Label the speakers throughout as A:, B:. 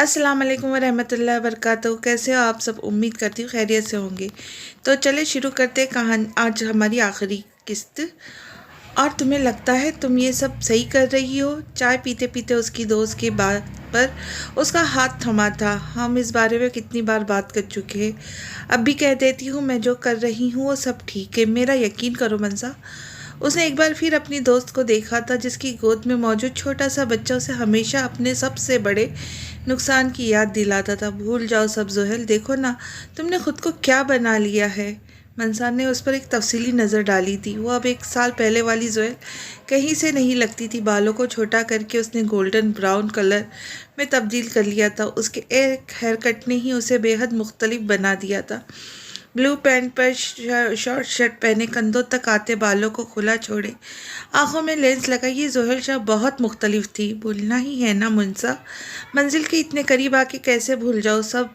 A: अस्सलाम वालेकुम वरहमतुल्लाहि वबरकातुहू। कैसे हो आप सब? उम्मीद करती हूँ खैरियत से होंगे। तो चले शुरू करते हैं कहानी। आज हमारी आखिरी किस्त। और तुम्हें लगता है तुम ये सब सही कर रही हो? चाय पीते पीते उसकी दोस्त की बात पर उसका हाथ थमा था। हम इस बारे में कितनी बार बात कर चुके हैं। अब भी कह देती हूँ, मैं जो कर रही हूँ वो सब ठीक है, मेरा यकीन करो मंसा। उसने एक बार फिर अपनी दोस्त को देखा था, जिसकी गोद में मौजूद छोटा सा बच्चा उसे हमेशा अपने सबसे बड़े नुकसान की याद दिलाता था। भूल जाओ सब जोहेल, देखो ना तुमने खुद को क्या बना लिया है। मंसा ने उस पर एक तफसीली नज़र डाली थी। वो अब 1 साल पहले वाली जोहेल कहीं से नहीं लगती थी। बालों को छोटा करके उसने गोल्डन ब्राउन कलर में तब्दील कर लिया था। उसके एक हेयर कट ने ही उसे बेहद मुख्तलिफ बना दिया था। ब्लू पैंट पर शॉर्ट शर्ट पहने, कंधों तक आते बालों को खुला छोड़े, आंखों में लेंस लगाई, ये जोहल शाह बहुत मुख्तलिफ थी। भूलना ही है ना मुंसा, मंजिल के इतने करीब आके कैसे भूल जाओ सब।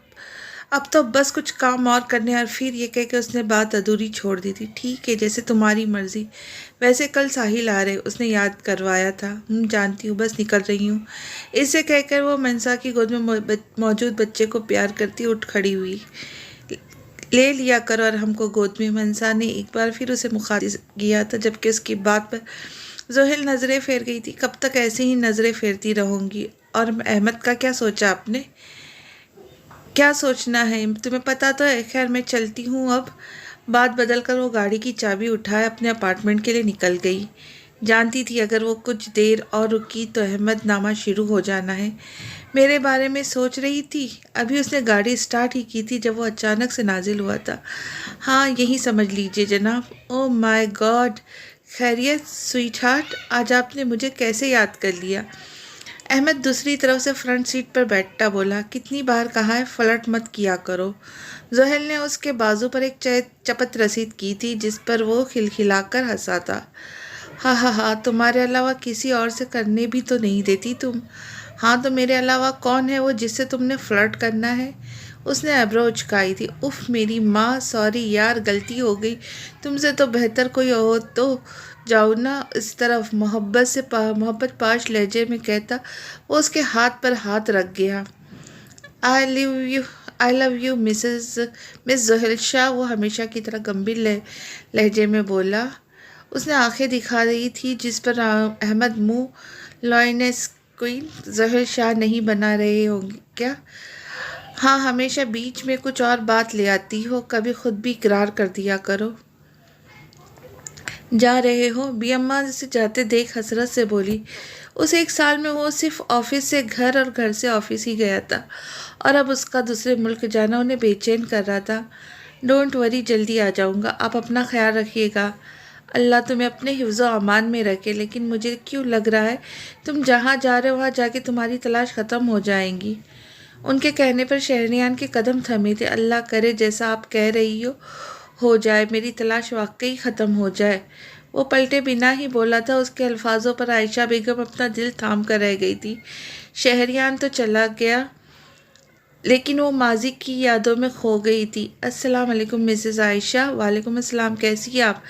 A: अब तो बस कुछ काम और करने। और फिर ये कह के उसने बात अधूरी छोड़ दी थी। ठीक है, जैसे तुम्हारी मर्जी। वैसे कल साहिल आ रहे, उसने याद करवाया था। जानती हूँ, बस निकल रही हूँ। इसे कहकर वो मंसा की गोद में मौजूद बच्चे को प्यार करती उठ खड़ी हुई। ले लिया कर और हमको गोद में। मंसा ने एक बार फिर उसे मुखातिब किया था, जबकि उसकी बात पर जोहिल नज़रें फेर गई थी। कब तक ऐसे ही नज़रें फेरती रहूंगी? और अहमद का क्या सोचा आपने? क्या सोचना है, तुम्हें पता तो है। खैर मैं चलती हूँ अब। बात बदल कर वो गाड़ी की चाबी उठाए अपने अपार्टमेंट के लिए निकल गई। जानती थी अगर वो कुछ देर और रुकी तो अहमद नामा शुरू हो जाना है। मेरे बारे में सोच रही थी। अभी उसने गाड़ी स्टार्ट ही की थी जब वो अचानक से नाजिल हुआ था। हाँ, यही समझ लीजिए जनाब। ओह माय गॉड, खैरियत स्वीट हार्ट, आज आपने मुझे कैसे याद कर लिया? अहमद दूसरी तरफ से फ्रंट सीट पर बैठता बोला, कितनी बार कहा है फ्लर्ट मत किया करो। जोहेल ने उसके बाजू पर एक चपत रसीद की थी, जिस पर वो खिलखिलाकर हंसा था। हा हा हा, तुम्हारे अलावा किसी और से करने भी तो नहीं देती तुम। हाँ तो मेरे अलावा कौन है वो जिससे तुमने फ्लर्ट करना है? उसने आइब्रो उचकाई थी। उफ मेरी माँ, सॉरी यार, गलती हो गई। तुमसे तो बेहतर कोई हो तो जाओ ना। इस तरफ मोहब्बत पाश लहजे में कहता वो उसके हाथ पर हाथ रख गया। I live you, I love you miss Zohel Shah, वो हमेशा की तरह गंभीर लहजे में बोला। उसने आंखें दिखा रही थी, जिस पर अहमद मुंह लॉयनेस क्वीन जोहेल शाह नहीं बना रहे होंगे क्या? हाँ, हमेशा बीच में कुछ और बात ले आती हो, कभी खुद भी इकरार कर दिया करो। जा रहे हो? बी अम्मा से जाते देख हसरत से बोली। उस 1 साल में वो सिर्फ ऑफिस से घर और घर से ऑफिस ही गया था, और अब उसका दूसरे मुल्क जाना उन्हें बेचैन कर रहा था। डोंट वरी, जल्दी आ जाऊंगा। आप अपना ख्याल रखिएगा। अल्लाह तुम्हें अपने हिफ्ज़ व अमान में रखे। लेकिन मुझे क्यों लग रहा है तुम जहाँ जा रहे हो वहाँ जाके तुम्हारी तलाश ख़त्म हो जाएंगी। उनके कहने पर शहरयान के कदम थमे थे। अल्लाह करे जैसा आप कह रही हो जाए, मेरी तलाश वाकई ख़त्म हो जाए। वो पलटे बिना ही बोला था। उसके अल्फाजों पर आयशा बेगम अपना दिल थाम कर रह गई थी। शहरयान तो चला गया, लेकिन वो माजी की यादों में खो गई थी। अस्सलाम वालेकुम मिसेस आयशा। वालेकुम अस्सलाम, कैसी हैं आप?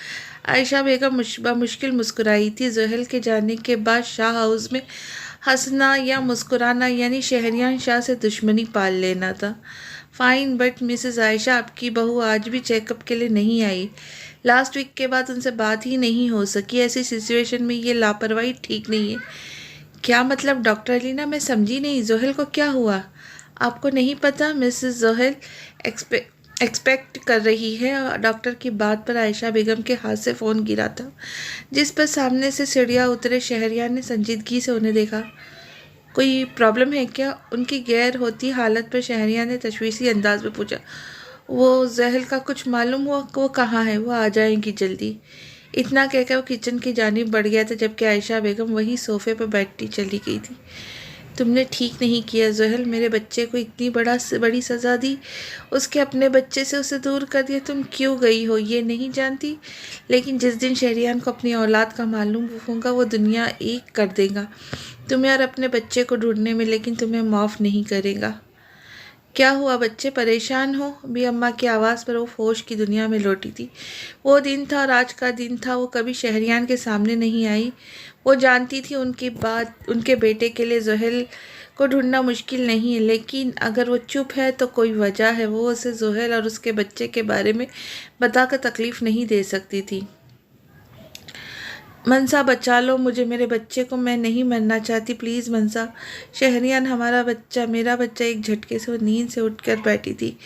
A: आयशा बेगम मुश्किल मुस्कुराई थी। जोहेल के जाने के बाद शाह हाउस में हंसना या मुस्कुराना यानी शहरियान शाह से दुश्मनी पाल लेना था। फाइन, बट मिसेस आयशा, आपकी बहू आज भी चेकअप के लिए नहीं आई। लास्ट वीक के बाद उनसे बात ही नहीं हो सकी। ऐसी सिचुएशन में ये लापरवाही ठीक नहीं है। क्या मतलब डॉक्टर अलीना? मैं समझी नहीं। जोहेल को क्या हुआ? आपको नहीं पता? मिसेस जोहेल एक्सपेक्ट कर रही है। डॉक्टर की बात पर आयशा बेगम के हाथ से फ़ोन गिरा था, जिस पर सामने से सीढ़ियाँ उतरे शहरियार ने संजीदगी से उन्हें देखा। कोई प्रॉब्लम है क्या? उनकी गैर होती हालत पर शहरियार ने तशवीशी अंदाज में पूछा। वो जहल का कुछ मालूम हुआ? वो कहाँ है? वो आ जाएंगी जल्दी। इतना कहकर वो किचन की जानिब बढ़ गया था, जबकि आयशा बेगम वहीं सोफे पर बैठी चली गई थी। तुमने ठीक नहीं किया जोहेल, मेरे बच्चे को इतनी बड़ी सज़ा दी। उसके अपने बच्चे से उसे दूर कर दिया। तुम क्यों गई हो ये नहीं जानती, लेकिन जिस दिन शहरियान को अपनी औलाद का मालूम होगा वो दुनिया एक कर देगा तुम्हें और अपने बच्चे को ढूंढने में, लेकिन तुम्हें माफ़ नहीं करेगा। क्या हुआ बच्चे, परेशान हो? भी अम्मा की आवाज़ पर वो होश की दुनिया में लौटी थी। वो दिन था और आज का दिन था। वो कभी शहरियान के सामने नहीं आई। वो जानती थी उनकी बात उनके बेटे के लिए जोहेल को ढूंढना मुश्किल नहीं है, लेकिन अगर वो चुप है तो कोई वजह है। वो उसे जोहेल और उसके बच्चे के बारे में बताकर तकलीफ़ नहीं दे सकती थी। मनसा, बचा लो मुझे, मेरे बच्चे को, मैं नहीं मरना चाहती, प्लीज़ मनसा। शहरियान, हमारा बच्चा, मेरा बच्चा। एक झटके से वो नींद से उठकर बैठी थी।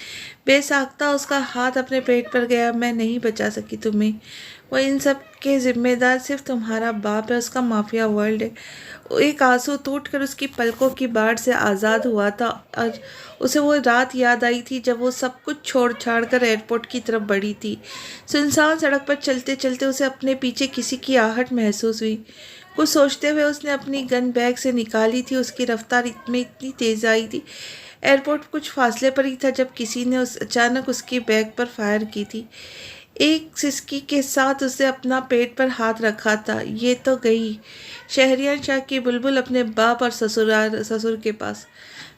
A: बेसाख्ता उसका हाथ अपने पेट पर गया। मैं नहीं बचा सकी तुम्हें। वो इन सब के जिम्मेदार सिर्फ तुम्हारा बाप है, उसका माफिया वर्ल्ड है। एक आंसू टूटकर उसकी पलकों की बाढ़ से आज़ाद हुआ था और उसे वो रात याद आई थी जब वो सब कुछ छोड़ छाड़ कर एयरपोर्ट की तरफ बढ़ी थी। सुनसान सड़क पर चलते चलते उसे अपने पीछे किसी की आहट महसूस हुई। कुछ सोचते हुए उसने अपनी गन बैग से निकाली थी। उसकी रफ्तार में इतनी तेज आई थी, एयरपोर्ट कुछ फासले पर ही था जब किसी ने अचानक उसकी बैग पर फायर की थी। एक सिसकी के साथ उसने अपना पेट पर हाथ रखा था। ये तो गई शहरियार शाह की बुलबुल अपने बाप और ससुर के पास।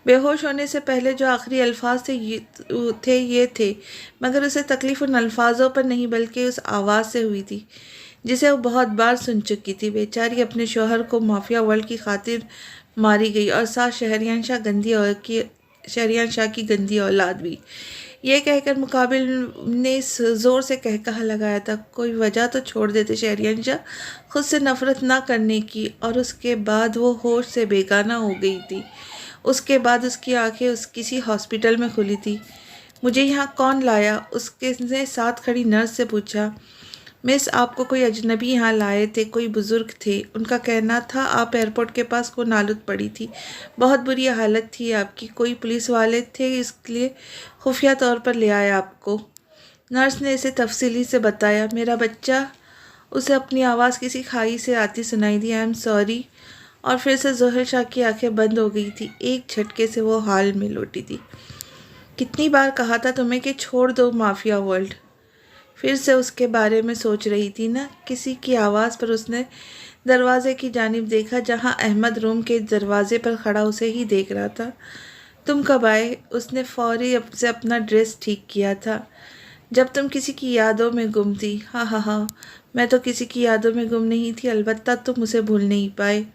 A: बेहोश होने से पहले जो आखिरी अल्फाज ये थे, मगर उसे तकलीफ़ उन अल्फाजों पर नहीं बल्कि उस आवाज़ से हुई थी जिसे वो बहुत बार सुन चुकी थी। बेचारी अपने शौहर को माफिया वर्ल्ड की खातिर मारी गई और साथ शहरियार शाह की गंदी औलाद भी। ये कहकर मुकाबिल ने ज़ोर से कहकहा लगाया था, कोई वजह तो छोड़ देते शहरियार शाह, खुद से नफरत ना करने की। और उसके बाद वो होश से बेगाना हो गई थी। उसके बाद उसकी आंखें किसी हॉस्पिटल में खुली थी। मुझे यहाँ कौन लाया? उसके साथ खड़ी नर्स से पूछा। मिस, आपको कोई अजनबी यहाँ लाए थे, कोई बुज़ुर्ग थे। उनका कहना था आप एयरपोर्ट के पास को नालुत पड़ी थी, बहुत बुरी हालत थी आपकी। कोई पुलिस वाले थे, इसलिए खुफिया तौर पर ले आया आपको। नर्स ने इसे तफसीली से बताया। मेरा बच्चा, उसे अपनी आवाज़ किसी खाई से आती सुनाई दी। आई एम सॉरी। और फिर से जोहर शाह की आंखें बंद हो गई थी। एक झटके से वो हाल में लौटी थी। कितनी बार कहा था तुम्हें कि छोड़ दो माफिया वर्ल्ड। फिर से उसके बारे में सोच रही थी ना। किसी की आवाज़ पर उसने दरवाजे की जानिब देखा, जहां अहमद रूम के दरवाजे पर खड़ा उसे ही देख रहा था। तुम कब आए? उसने फौरी से अपना ड्रेस ठीक किया था। जब तुम किसी की यादों में गुम थी। हाँ हाँ हाँ, मैं तो किसी की यादों में गुम नहीं थी, अलबत्ता तुम उसे भूल नहीं पाए।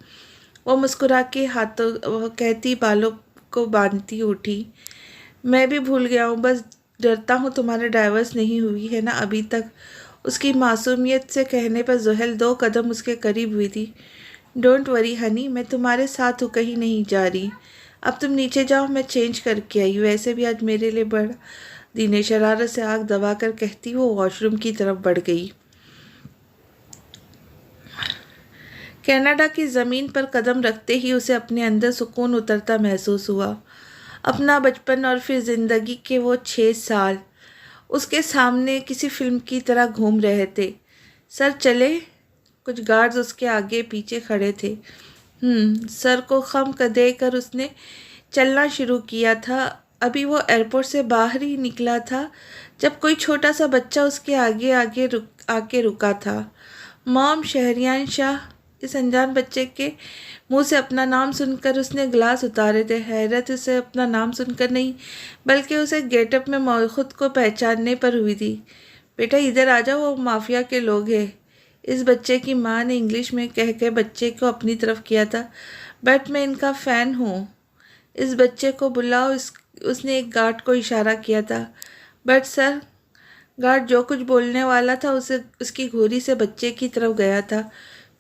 A: वो मुस्कुरा के हाथों कहती बालों को बांधती उठी। मैं भी भूल गया हूँ, बस डरता हूँ तुम्हारे डाइवर्स नहीं हुई है ना अभी तक। उसकी मासूमियत से कहने पर जोहेल 2 कदम उसके करीब हुई थी। डोंट वरी हनी, मैं तुम्हारे साथ हूँ, कहीं नहीं जा रही। अब तुम नीचे जाओ, मैं चेंज करके आई। वैसे भी आज मेरे लिए बड़ा दिन है। शरारत से आग दबाकर कहती वो वॉशरूम की तरफ बढ़ गई। कनाडा की ज़मीन पर कदम रखते ही उसे अपने अंदर सुकून उतरता महसूस हुआ। अपना बचपन और फिर ज़िंदगी के वो 6 साल उसके सामने किसी फिल्म की तरह घूम रहे थे। सर चले? कुछ गार्ड्स उसके आगे पीछे खड़े थे। सर को खम देकर उसने चलना शुरू किया था। अभी वो एयरपोर्ट से बाहर ही निकला था जब कोई छोटा सा बच्चा उसके आगे आके रुका था। मॉम, शहरियार शाह। इस अनजान बच्चे के मुंह से अपना नाम सुनकर उसने ग्लास उतारे थे। हैरत उसे अपना नाम सुनकर नहीं, बल्कि उसे गेटअप में खुद को पहचानने पर हुई थी। बेटा इधर आ जाओ, वो माफिया के लोग हैं। इस बच्चे की माँ ने इंग्लिश में कह के बच्चे को अपनी तरफ किया था। बट मैं इनका फ़ैन हूँ, इस बच्चे को बुलाओ। उसने एक गार्ड को इशारा किया था। बट सर, गार्ड जो कुछ बोलने वाला था उसे उसकी घुरी से बच्चे की तरफ गया था।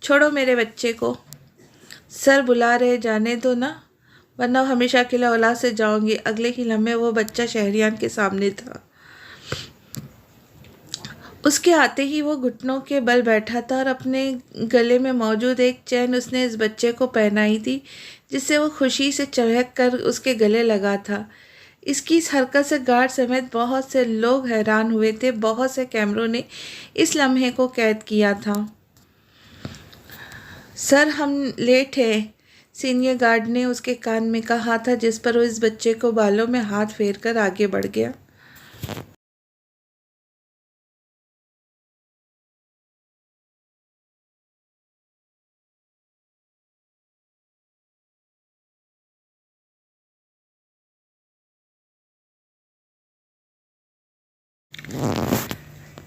A: छोड़ो मेरे बच्चे को। सर बुला रहे, जाने दो ना, वरना हमेशा के लिए औलाद से जाऊंगी। अगले ही लम्हे वो बच्चा शहरियान के सामने था। उसके आते ही वो घुटनों के बल बैठा था और अपने गले में मौजूद एक चैन उसने इस बच्चे को पहनाई थी, जिससे वो खुशी से चहक कर उसके गले लगा था। इसकी इस हरकत से गार्ड समेत बहुत से लोग हैरान हुए थे। बहुत से कैमरों ने इस लम्हे को कैद किया था। सर हम लेट हैं, सीनियर गार्ड ने उसके कान में कहा था, जिस पर वो इस बच्चे को बालों में हाथ फेर कर आगे बढ़ गया।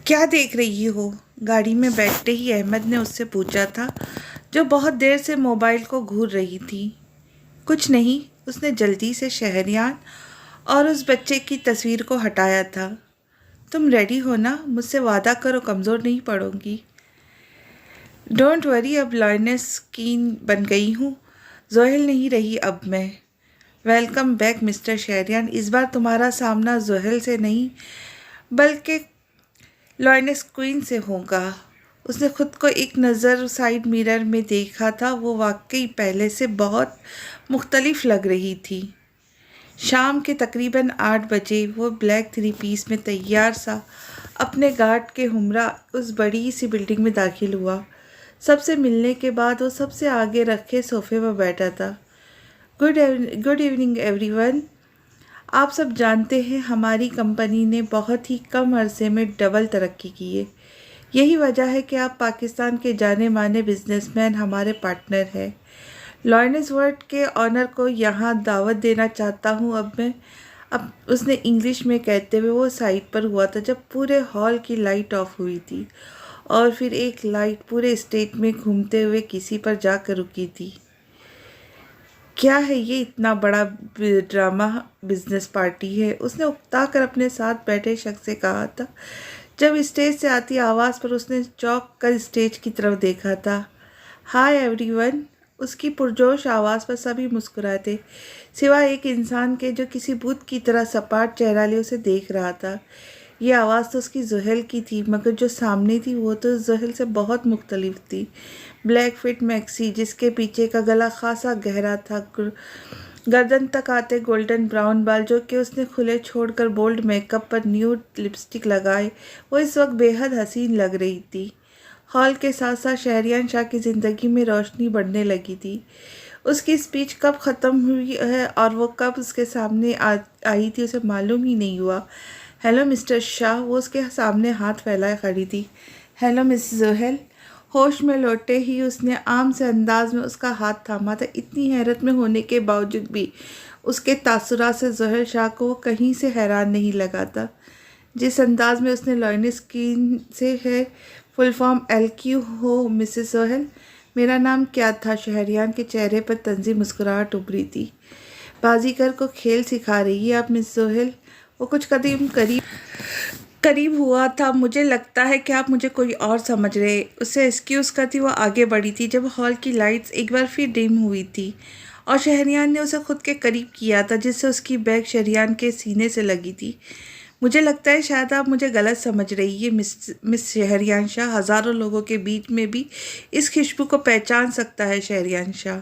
A: क्या देख रही हो? गाड़ी में बैठते ही अहमद ने उससे पूछा था, जो बहुत देर से मोबाइल को घूर रही थी। कुछ नहीं, उसने जल्दी से शहरयान और उस बच्चे की तस्वीर को हटाया था। तुम रेडी हो ना? मुझसे वादा करो कमज़ोर नहीं पड़ोगी। डोंट वरी, अब लॉयनेस कीन बन गई हूँ, जोहेल नहीं रही अब मैं। Welcome back mister Shahryan. इस बार तुम्हारा सामना जोहेल से नहीं बल्कि लॉयनेस क्वीन से होगा। उसने खुद को एक नज़र साइड मिरर में देखा था। वो वाकई पहले से बहुत मुख्तलिफ लग रही थी। शाम के तकरीबन 8 बजे वो ब्लैक 3 पीस में तैयार सा अपने गार्ड के हमरा उस बड़ी सी बिल्डिंग में दाखिल हुआ। सबसे मिलने के बाद वो सबसे आगे रखे सोफे पर बैठा था। Good evening everyone. आप सब जानते हैं हमारी कंपनी ने बहुत ही कम अरसे में डबल तरक्की की है। यही वजह है कि आप पाकिस्तान के जाने माने बिजनेसमैन हमारे पार्टनर हैं। लॉयनेस वर्ल्ड के ऑनर को यहाँ दावत देना चाहता हूँ। अब उसने इंग्लिश में कहते हुए वो साइड पर हुआ था जब पूरे हॉल की लाइट ऑफ हुई थी और फिर एक लाइट पूरे स्टेज में घूमते हुए किसी पर जाकर रुकी थी। क्या है ये इतना बड़ा ड्रामा बिजनेस पार्टी है? उसने उकता कर अपने साथ बैठे शख्स से कहा था जब स्टेज से आती आवाज़ पर उसने चौंक कर स्टेज की तरफ देखा था। Hi everyone. उसकी पुरजोश आवाज़ पर सभी मुस्कुराए थे सिवाय एक इंसान के जो किसी बुत की तरह सपाट चेहरा लिए उसे देख रहा था। ये आवाज़ तो उसकी जोहेल की थी, मगर जो सामने थी वो तो जोहेल से बहुत मुख्तलिफ थी। ब्लैक फिट मैक्सी जिसके पीछे का गला खासा गहरा था, गर्दन तक आते गोल्डन ब्राउन बाल जो कि उसने खुले छोड़कर बोल्ड मेकअप पर न्यूड लिपस्टिक लगाए, वो इस वक्त बेहद हसीन लग रही थी। हॉल के साथ साथ शहरयान शाह की ज़िंदगी में रोशनी बढ़ने लगी थी। उसकी स्पीच कब ख़त्म हुई है और वो कब उसके सामने आई थी उसे मालूम ही नहीं हुआ। Hello mister Shah. वो उसके सामने हाथ फैलाए खड़ी थी। Hello miss Zohel. होश में लौटे ही उसने आम से अंदाज में उसका हाथ थामा था। इतनी हैरत में होने के बावजूद भी उसके तासुरात से जोहेल शाह को वो कहीं से हैरान नहीं लगा था। जिस अंदाज में उसने लॉयनेस कीन से है फुल फॉर्म LQ हो मिसेस जोहेल। मेरा नाम क्या था? शहरयान के चेहरे पर तंजी मुस्कुराहट उभरी थी। बाजीगर को खेल सिखा रही है आप मिस जोहेल। वो कुछ कदम करीब हुआ था। मुझे लगता है कि आप मुझे कोई और समझ रहे। उसे एक्सक्यूज़ करती वो आगे बढ़ी थी जब हॉल की लाइट्स एक बार फिर डिम हुई थी और शहरयान ने उसे खुद के करीब किया था जिससे उसकी बैग शहरयान के सीने से लगी थी। मुझे लगता है शायद आप मुझे गलत समझ रही है मिस शहरयान शाह। हज़ारों लोगों के बीच में भी इस खुशबू को पहचान सकता है शहरयान शाह।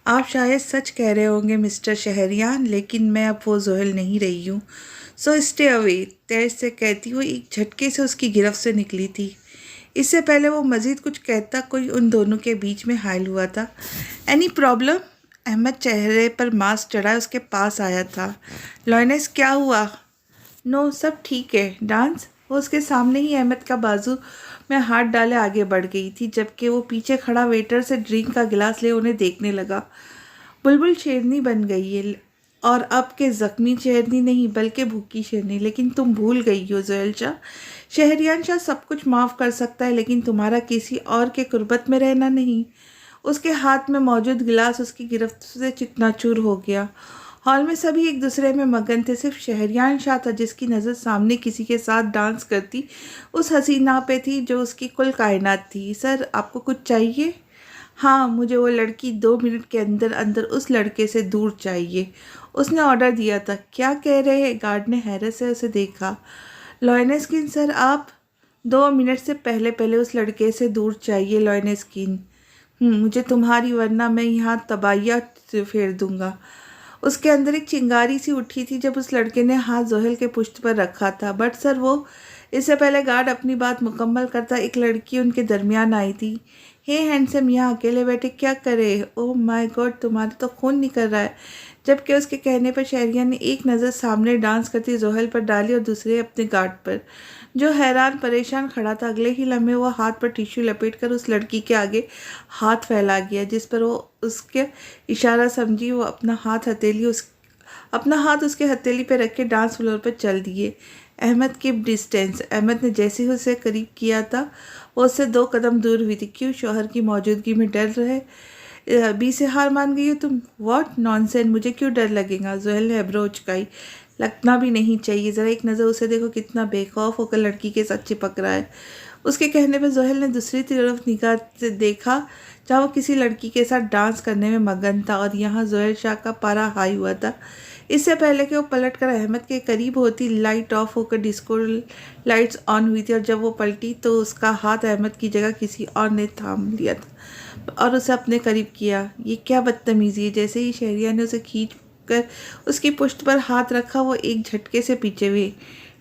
A: आप शायद सच कह रहे होंगे मिस्टर शहरयान, लेकिन मैं अब वो जोहेल नहीं रही हूँ। सो स्टे अवे, तेज से कहती हुई एक झटके से उसकी गिरफ्त से निकली थी। इससे पहले वो मज़ीद कुछ कहता कोई उन दोनों के बीच में हायल हुआ था। Any problem? अहमद चेहरे पर मास्क चढ़ाए उसके पास आया था। लॉयनेस क्या हुआ? नो सब ठीक है। डांस? वो उसके सामने ही अहमद का बाजू में हाथ डाले आगे बढ़ गई थी जबकि वो पीछे खड़ा वेटर से ड्रिंक का गिलास ले उन्हें देखने लगा। बुलबुल शेरनी बन गई है और अब के ज़ख्मी शेरनी नहीं बल्कि भूखी शेरनी। लेकिन तुम भूल गई हो जोहेल शाह, शहरयान शाह सब कुछ माफ़ कर सकता है लेकिन तुम्हारा किसी और के कुर्बत में रहना नहीं। उसके हाथ में मौजूद गिलास उसकी गिरफ्त से चिकनाचूर हो गया। हॉल में सभी एक दूसरे में मगन थे। सिर्फ शहरयान शाह था जिसकी नज़र सामने किसी के साथ डांस करती उस हसीना पे थी जो उसकी कुल कायनात थी। सर आपको कुछ चाहिए? हाँ, मुझे वो लड़की 2 मिनट के अंदर अंदर उस लड़के से दूर चाहिए। उसने ऑर्डर दिया था। क्या कह रहे हैं? गार्ड ने हैरत से उसे देखा। लॉयनेस कीन सर, आप 2 मिनट से पहले पहले उस लड़के से दूर चाहिए लॉयनेस कीन। मुझे तुम्हारी, वरना मैं यहाँ तबाहिया फेर दूंगा। उसके अंदर एक चिंगारी सी उठी थी जब उस लड़के ने हाथ जोहेल के पुश्त पर रखा था। बट सर वो, इससे पहले गार्ड अपनी बात मुकम्मल करता एक लड़की उनके दरमियान आई थी। हे हैंडसम, यहाँ अकेले बैठे क्या करे? ओह माय गॉड, तुम्हारा तो खून निकल रहा है। जबकि उसके कहने पर शहरिया ने एक नज़र सामने डांस करती जोहेल पर डाली और दूसरे अपने गार्ड पर जो हैरान परेशान खड़ा था। अगले ही लम्हे वो हाथ पर टिश्यू लपेटकर उस लड़की के आगे हाथ फैला गया जिस पर वो उसके इशारा समझी वो अपना हाथ उसके हथेली पर रख के डांस फ्लोर पर चल दिए। Ahmad keep distance. अहमद ने जैसे ही उसे करीब किया था वो उससे 2 कदम दूर हुई थी। क्यों? शौहर की मौजूदगी में डर रहे? अभी से हार मान गई हो तुम? व्हाट नॉनसेंस, मुझे क्यों डर लगेगा? जोहेल ने एब्रो उचकाई। लगना भी नहीं चाहिए, ज़रा एक नज़र उसे देखो, कितना बेखौफ होकर लड़की के साथ चिपक रहा है। उसके कहने पर जोहेल ने दूसरी तरफ निगाह से देखा, जहाँ वो किसी लड़की के साथ डांस करने में मगन था, और यहाँ जोहेल शाह का पारा हाई हुआ था। इससे पहले कि वो पलटकर अहमद के करीब होती, लाइट ऑफ होकर डिस्को लाइट्स ऑन हुई थी, और जब वो पलटी तो उसका हाथ अहमद की जगह किसी और ने थाम लिया था और उसे अपने करीब किया। ये क्या बदतमीज़ी है! जैसे ही शहरिया ने उसे खींच कर उसकी पुश्त पर हाथ रखा, वो एक झटके से पीछे हुई।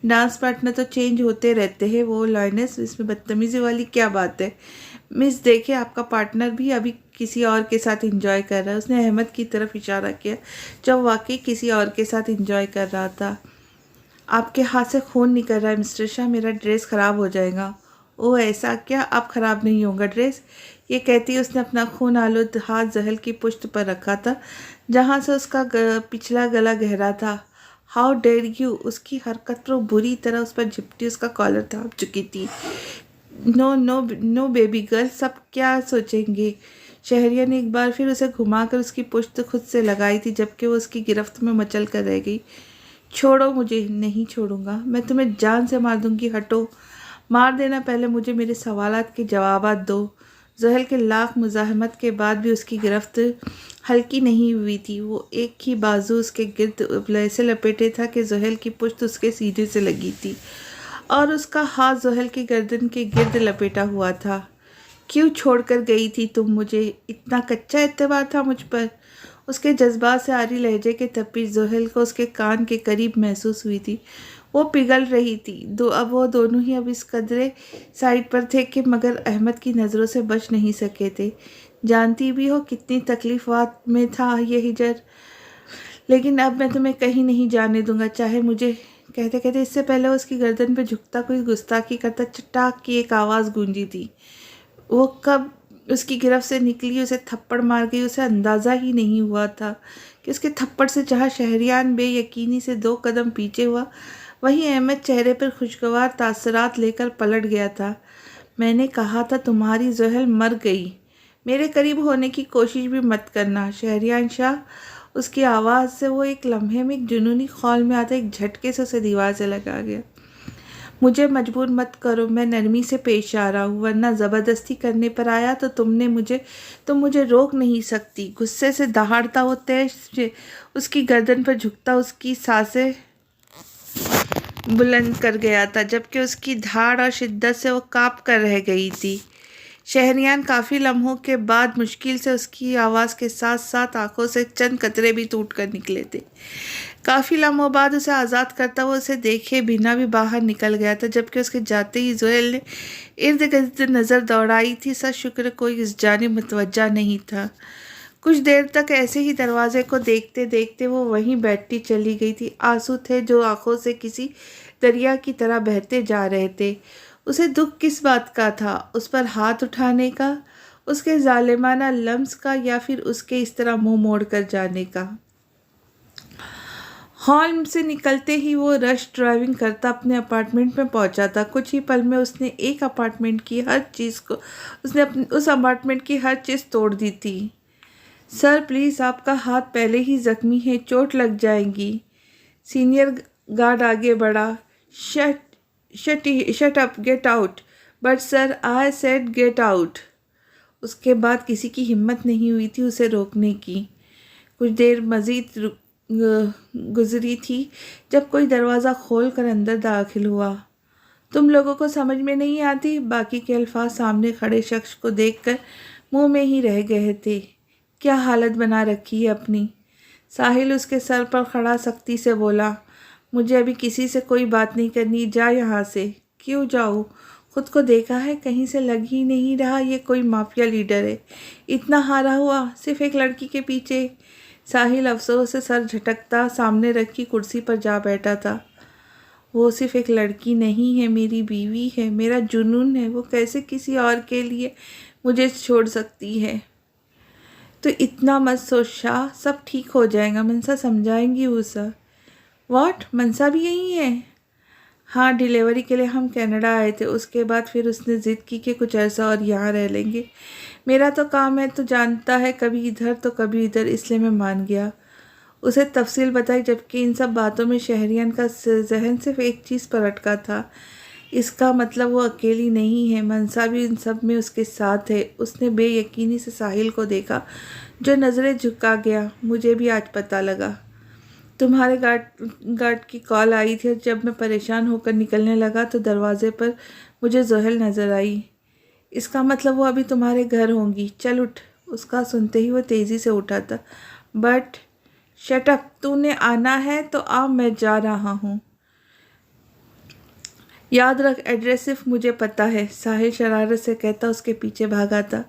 A: डांस पार्टनर तो चेंज होते रहते हैं, वो लाइनेस, इसमें बदतमीज़ी वाली क्या बात है? मिस, देखे आपका पार्टनर भी अभी किसी और के साथ एंजॉय कर रहा है। उसने अहमद की तरफ इशारा किया, जो वाकई किसी और के साथ एंजॉय कर रहा था। आपके हाथ से खून निकल रहा है मिस्टर शाह, मेरा ड्रेस ख़राब हो जाएगा। ओह ऐसा क्या? अब ख़राब नहीं होगा ड्रेस। ये कहती उसने अपना खून आलूद हाथ जहल की पुश्त पर रखा था, जहाँ से उसका पिछला गला गहरा था। How dare you! उसकी हरकत पर बुरी तरह उस पर झिपटी उसका कॉलर थाम चुकी थी। No no no baby girl, सब क्या सोचेंगे? शहरिया ने एक बार फिर उसे घुमाकर उसकी पुश्त खुद से लगाई थी, जबकि वो उसकी गिरफ्त में मचल कर रह गई। छोड़ो मुझे। नहीं छोड़ूंगा, मैं तुम्हें जान से मार दूंगी। हटो। मार देना, पहले मुझे मेरे सवालात के जवाबात दो। जहल के लाख मुज़ाहमत के बाद भी उसकी गिरफ्त हल्की नहीं हुई थी। वो एक ही बाजू उसके गिर्द ऐसे लपेटे था कि जहल की पुश्त उसके सीधे से लगी थी, और उसका हाथ जहल की गर्दन के गिर्द लपेटा हुआ था। क्यों छोड़कर गई थी तुम मुझे? इतना कच्चा एतबार था मुझ पर? उसके जज्बात से आरी लहजे के तपिश जोहेल को उसके कान के करीब महसूस हुई थी। वो पिघल रही थी। अब वो दोनों ही अब इस कदरे साइड पर थे कि मगर अहमद की नज़रों से बच नहीं सके थे। जानती भी हो कितनी तकलीफ़ात में था ये हिजर, लेकिन अब मैं तुम्हें कहीं नहीं जाने दूंगा, चाहे मुझे। कहते कहते इससे पहले उसकी गर्दन पर झुकता कोई गुस्ताखी करता चटाक की एक आवाज़ गूंजी थी। वो कब उसकी गिरफ्त से निकली, उसे थप्पड़ मार गई, उसे अंदाज़ा ही नहीं हुआ था कि उसके थप्पड़ से जहाँ शहरियान बेयकीनी से 2 कदम पीछे हुआ, वहीं अहमद चेहरे पर खुशगवार तासरात लेकर पलट गया था। मैंने कहा था तुम्हारी जोहेल मर गई, मेरे करीब होने की कोशिश भी मत करना। शहरियान शाह, उसकी आवाज़ से वो एक लम्हे में एक जुनूनी खौल में आता एक झटके से उसे दीवार से लगा गया। मुझे मजबूर मत करो, मैं नरमी से पेश आ रहा हूँ, वरना ज़बरदस्ती करने पर आया तो तुम मुझे रोक नहीं सकती। गुस्से से दहाड़ता वो तेज से उसकी गर्दन पर झुकता उसकी सांसें बुलंद कर गया था, जबकि उसकी धाड़ और शिद्दत से वो काँप कर रह गई थी। शहरियान काफ़ी लम्हों के बाद मुश्किल से उसकी आवाज़ के साथ साथ आंखों से चंद कतरे भी टूट कर निकले थे। काफ़ी लम्हों बाद उसे आज़ाद करता हुआ उसे देखे बिना भी बाहर निकल गया था, जबकि उसके जाते ही जोहेल ने इर्द गिर्द नज़र दौड़ाई थी। सच शुक्र कोई इस जानिब मुतवज्जा नहीं था। कुछ देर तक ऐसे ही दरवाजे को देखते देखते वो वहीं बैठती चली गई थी। आंसू थे जो आंखों से किसी दरिया की तरह बहते जा रहे थे। उसे दुख किस बात का था? उस पर हाथ उठाने का, उसके जालिमाना लम्स का, या फिर उसके इस तरह मुंह मोड़ कर जाने का? हॉल से निकलते ही वो रश ड्राइविंग करता अपने अपार्टमेंट में पहुंचा था। कुछ ही पल में उसने उस अपार्टमेंट की हर चीज़ तोड़ दी थी। सर प्लीज़, आपका हाथ पहले ही ज़ख्मी है, चोट लग जाएगी। सीनियर गार्ड आगे बढ़ा। Shut shut up, get out. But sir, I said get out. उसके बाद किसी की हिम्मत नहीं हुई थी उसे रोकने की। कुछ देर मज़ीद गुजरी थी जब कोई दरवाज़ा खोल कर अंदर दाखिल हुआ। तुम लोगों को समझ में नहीं आती? बाकी के अल्फाज सामने खड़े शख्स को देखकर मुंह में ही रह गए थे। क्या हालत बना रखी है अपनी? साहिल उसके सर पर खड़ा सख्ती से बोला। मुझे अभी किसी से कोई बात नहीं करनी, जा यहाँ से। क्यों जाऊँ? खुद को देखा है, कहीं से लग ही नहीं रहा ये कोई माफिया लीडर है। इतना हारा हुआ सिर्फ एक लड़की के पीछे। साहिल अफसोस से सर झटकता सामने रखी कुर्सी पर जा बैठा था। वो सिर्फ एक लड़की नहीं है, मेरी बीवी है, मेरा जुनून है। वो कैसे किसी और के लिए मुझे छोड़ सकती है? तो इतना मत सोच शाह, सब ठीक हो जाएगा, मनसा समझाएंगी उसे। व्हाट? मनसा भी यही है? हाँ, डिलीवरी के लिए हम कनाडा आए थे। उसके बाद फिर उसने ज़िद की कि कुछ ऐसा और यहाँ रह लेंगे। मेरा तो काम है, तो जानता है, कभी इधर तो कभी इधर, इसलिए मैं मान गया। उसे तफसील बताई, जबकि इन सब बातों में शहरियान का जहन सिर्फ एक चीज़ पर अटका था। इसका मतलब वो अकेली नहीं है, मनसा भी इन सब में उसके साथ है। उसने बेयकीनी से साहिल को देखा, जो नज़रें झुका गया। मुझे भी आज पता लगा। तुम्हारे गार्ड गार्ड की कॉल आई थी, और जब मैं परेशान होकर निकलने लगा तो दरवाजे पर मुझे जोहल नज़र आई। इसका मतलब वो अभी तुम्हारे घर होंगी। चल उठ। उसका सुनते ही वो तेज़ी से उठा था। बट शट अप, तूने आना है तो आ, मैं जा रहा हूँ। याद रख, एड्रेस सिर्फ मुझे पता है, साहिल शरारत से कहता उसके पीछे भागा था।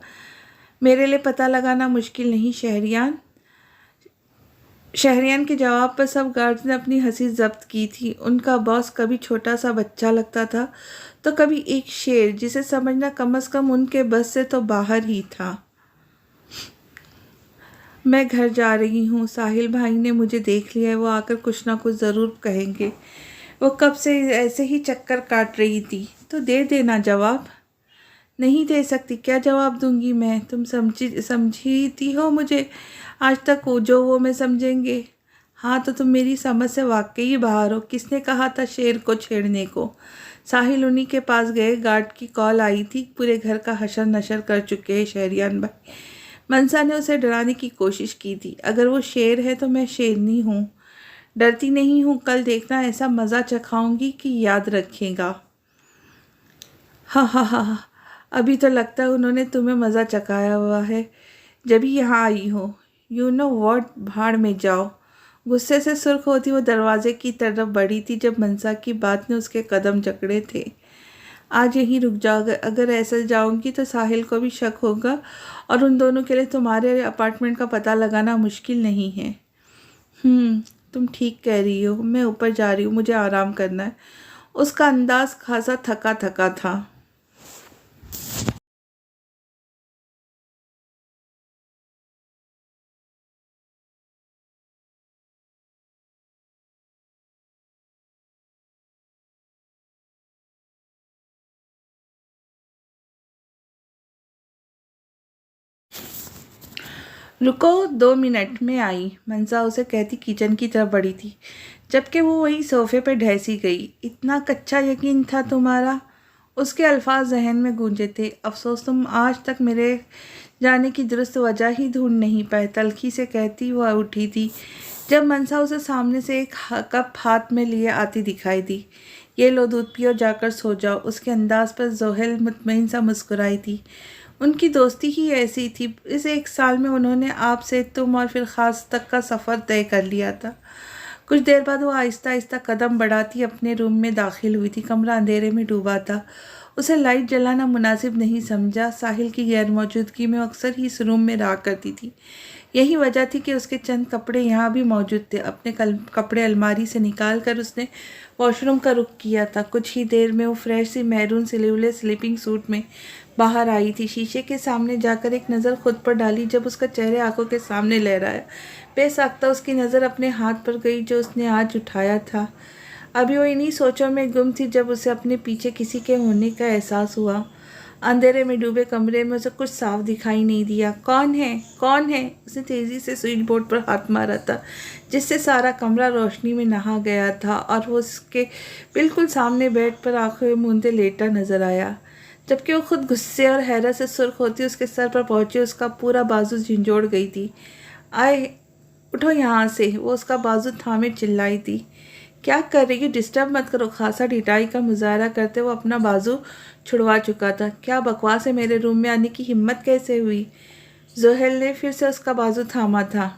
A: मेरे लिए पता लगाना मुश्किल नहीं शहरियान। शहरियान के जवाब पर सब गार्ड्स ने अपनी हंसी जब्त की थी। उनका बॉस कभी छोटा सा बच्चा लगता था, तो कभी एक शेर, जिसे समझना कम से कम उनके बस से तो बाहर ही था। मैं घर जा रही हूँ, साहिल भाई ने मुझे देख लिया है, वो आकर कुछ ना कुछ ज़रूर कहेंगे। वो कब से ऐसे ही चक्कर काट रही थी, तो दे देना जवाब। नहीं दे सकती, क्या जवाब दूंगी मैं? तुम समझी हो मुझे आज तक, जो वो मैं समझेंगे। हाँ, तो तुम मेरी समझ से वाकई बाहर हो। किसने कहा था शेर को छेड़ने को? साहिल उन्हीं के पास गए। गार्ड की कॉल आई थी, पूरे घर का हशर नशर कर चुके हैं शहरियान भाई। मनसा ने उसे डराने की कोशिश की थी। अगर वो शेर है तो मैं शेरनी हूँ, डरती नहीं हूँ। कल देखना, ऐसा मज़ा चखाऊंगी कि याद रखेगा। हा हा हा हा। अभी तो लगता है उन्होंने तुम्हें मज़ा चखाया हुआ है, जब ही यहाँ आई हो। यू नो वॉट, भाड़ में जाओ। गुस्से से सुर्ख होती वो दरवाजे की तरफ बढ़ी थी, जब मनसा की बात ने उसके कदम जकड़े थे। आज यहीं रुक जाओ, अगर ऐसे जाऊंगी तो साहिल को भी शक होगा, और उन दोनों के लिए तुम्हारे अपार्टमेंट का पता लगाना मुश्किल नहीं है। तुम ठीक कह रही हो, मैं ऊपर जा रही हूँ, मुझे आराम करना है। उसका अंदाज खासा थका थका था। रुको, 2 मिनट में आई, मंजा उसे कहती किचन की तरफ बढ़ी थी, जबकि वो वही सोफे पर ढैसी गई। इतना कच्चा यकीन था तुम्हारा? उसके अल्फाज जहन में गूंजे थे। अफसोस तुम आज तक मेरे जाने की दुरुस्त वजह ही ढूंढ नहीं पाए, तल्खी से कहती वो उठी थी, जब मनसा उसे सामने से एक कप हाथ में लिए आती दिखाई दी। ये लो, दूध पियो, जाकर सो जाओ। उसके अंदाज पर जोहेल मुतमईन सा मुस्कुराई थी। उनकी दोस्ती ही ऐसी थी। इस 1 साल में उन्होंने आपसे तुम और फिर ख़ास तक का सफ़र तय कर लिया था। कुछ देर बाद वो आहिस्ता आहिस्ता कदम बढ़ाती अपने रूम में दाखिल हुई थी। कमरा अंधेरे में डूबा था। उसे लाइट जलाना मुनासिब नहीं समझा। साहिल की गैर मौजूदगी में अक्सर ही इस रूम में रहा करती थी। यही वजह थी कि उसके चंद कपड़े यहाँ भी मौजूद थे। अपने कपड़े अलमारी से निकाल कर उसने वॉशरूम का रुख किया था। कुछ ही देर में वो फ्रेश सी मैरून स्लीवलेस स्लीपिंग सूट में बाहर आई थी। शीशे के सामने जाकर एक नज़र खुद पर डाली, जब उसका चेहरे आंखों के सामने लहराया। बेसाख्ता उसकी नज़र अपने हाथ पर गई, जो उसने आज उठाया था। अभी वो इन्हीं सोचों में गुम थी, जब उसे अपने पीछे किसी के होने का एहसास हुआ। अंधेरे में डूबे कमरे में उसे कुछ साफ दिखाई नहीं दिया। कौन है, कौन है? उसने तेज़ी से स्विच बोर्ड पर हाथ मारा था, जिससे सारा कमरा रोशनी में नहा गया था, और वो उसके बिल्कुल सामने बेड पर आंखें मूंदे लेटा नजर आया। जबकि वो खुद गुस्से और हैरत से सुर्ख होती उसके सर पर पहुंची, उसका पूरा बाजू झंझोड़ गई थी। आए, उठो यहाँ से, वो उसका बाजू थामे चिल्लाई थी। क्या कर रही है, डिस्टर्ब मत करो। खासा ढिठाई का मुजाहरा करते वो अपना बाजू छुड़वा चुका था। क्या बकवास है, मेरे रूम में आने की हिम्मत कैसे हुई? जोहेल ने फिर से उसका बाजू थामा था।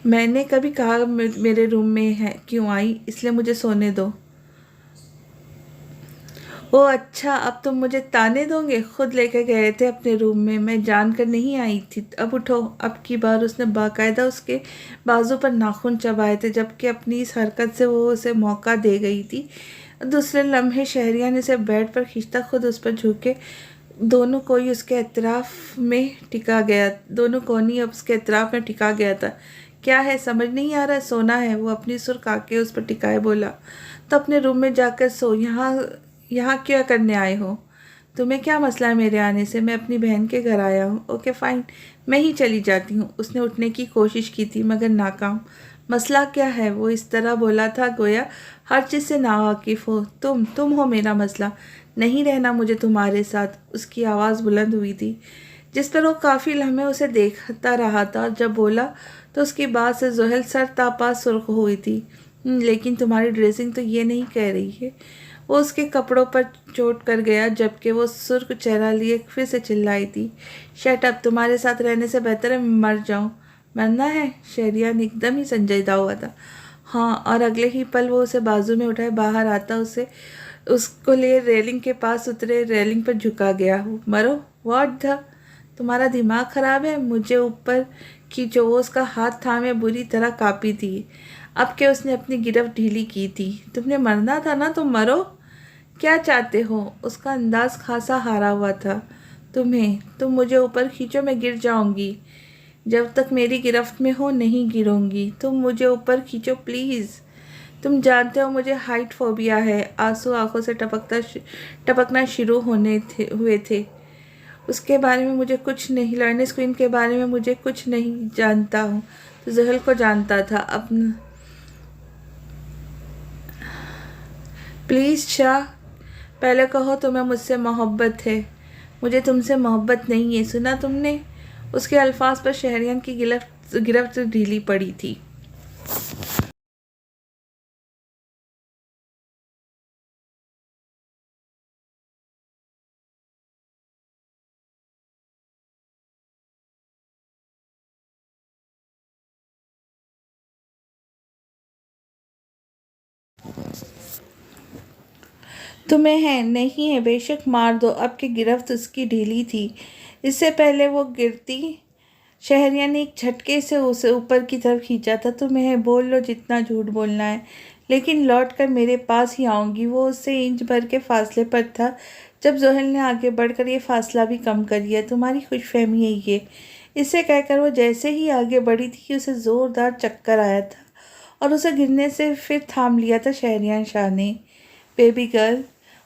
A: मैंने कभी कहा मेरे रूम में है क्यों आई? इसलिए मुझे सोने दो। ओ अच्छा, अब तुम मुझे ताने दोगे? खुद लेके गए थे अपने रूम में, मैं जानकर नहीं आई थी। अब उठो। अब की बार उसने बाकायदा उसके बाजू पर नाखून चबाए थे, जबकि अपनी इस हरकत से वो उसे मौका दे गई थी। दूसरे लम्हे शहरियान इसे बेड पर खींचता खुद उस पर झुके। दोनों कोई उसके अतराफ में टिका गया दोनों कोनी अब उसके अतराफ में टिका गया था। क्या है, समझ नहीं आ रहा? सोना है। वो अपनी सुर्ख आंखें उस पर टिकाए बोला, तो अपने रूम में जाकर सो। यहाँ यहाँ क्या करने आए हो? तुम्हें क्या मसला है मेरे आने से? मैं अपनी बहन के घर आया हूँ। ओके फाइन, मैं ही चली जाती हूँ। उसने उठने की कोशिश की थी मगर नाकाम। मसला क्या है? वो इस तरह बोला था गोया हर चीज़ से नावाकिफ़ हो। तुम हो मेरा मसला। नहीं रहना मुझे तुम्हारे साथ। उसकी आवाज़ बुलंद हुई थी, जिस पर वो काफ़ी लम्हे उसे देखता रहा था। जब बोला तो उसकी बात से जोहल सर तापा सुर्ख हुई थी। लेकिन तुम्हारी ड्रेसिंग तो ये नहीं कह रही है। वो उसके कपड़ों पर चोट कर गया, जबकि वो सुर्ख चेहरा लिए फिर से चिल्लाई थी, शट अप, तुम्हारे साथ रहने से बेहतर है मर जाऊं। मरना है? शहरियार एकदम ही संजीदा हुआ था। हाँ, और अगले ही पल वो उसे बाजू में उठाए बाहर आता उसे उसको लिए रेलिंग के पास उतरे, रेलिंग पर झुका गया। मरो? What the? तुम्हारा दिमाग खराब है? मुझे ऊपर खींचो। वो उसका हाथ थामे बुरी तरह काँपी थी। अब के उसने अपनी गिरफ्त ढीली की थी। तुमने मरना था ना, तुम मरो। क्या चाहते हो? उसका अंदाज खासा हारा हुआ था। तुम मुझे ऊपर खींचो, मैं गिर जाऊंगी। जब तक मेरी गिरफ्त में हो नहीं गिरूंगी। तुम मुझे ऊपर खींचो प्लीज़। तुम जानते हो मुझे हाइट फोबिया है। आंसू आंखों से टपकना शुरू हुए थे। उसके बारे में मुझे कुछ नहीं, लर्निंग स्क्रीन के बारे में मुझे कुछ नहीं जानता हूँ। तो जहल को जानता था अपना। प्लीज़ शाह, पहले कहो तुम्हें मुझसे मोहब्बत है। मुझे तुमसे मोहब्बत नहीं है, सुना तुमने? उसके अल्फाज पर शहरियान की गिरफ्त ढीली पड़ी थी। तुम्हें है? नहीं है? बेशक मार दो। अब की गिरफ्त उसकी ढीली थी। इससे पहले वो गिरती, शहरिया ने एक झटके से उसे ऊपर की तरफ खींचा था। तुम्हें है? बोल लो जितना झूठ बोलना है, लेकिन लौट कर मेरे पास ही आऊँगी। वो उससे इंच भर के फासले पर था जब जोहल ने आगे बढ़कर ये फासला भी कम कर दिया। तुम्हारी खुशफहमी है ये। इसे कहकर वो जैसे ही आगे बढ़ी थी कि उसे ज़ोरदार चक्कर आया था और उसे गिरने से फिर थाम लिया था शहरियान शाह ने। बेबी गर्ल,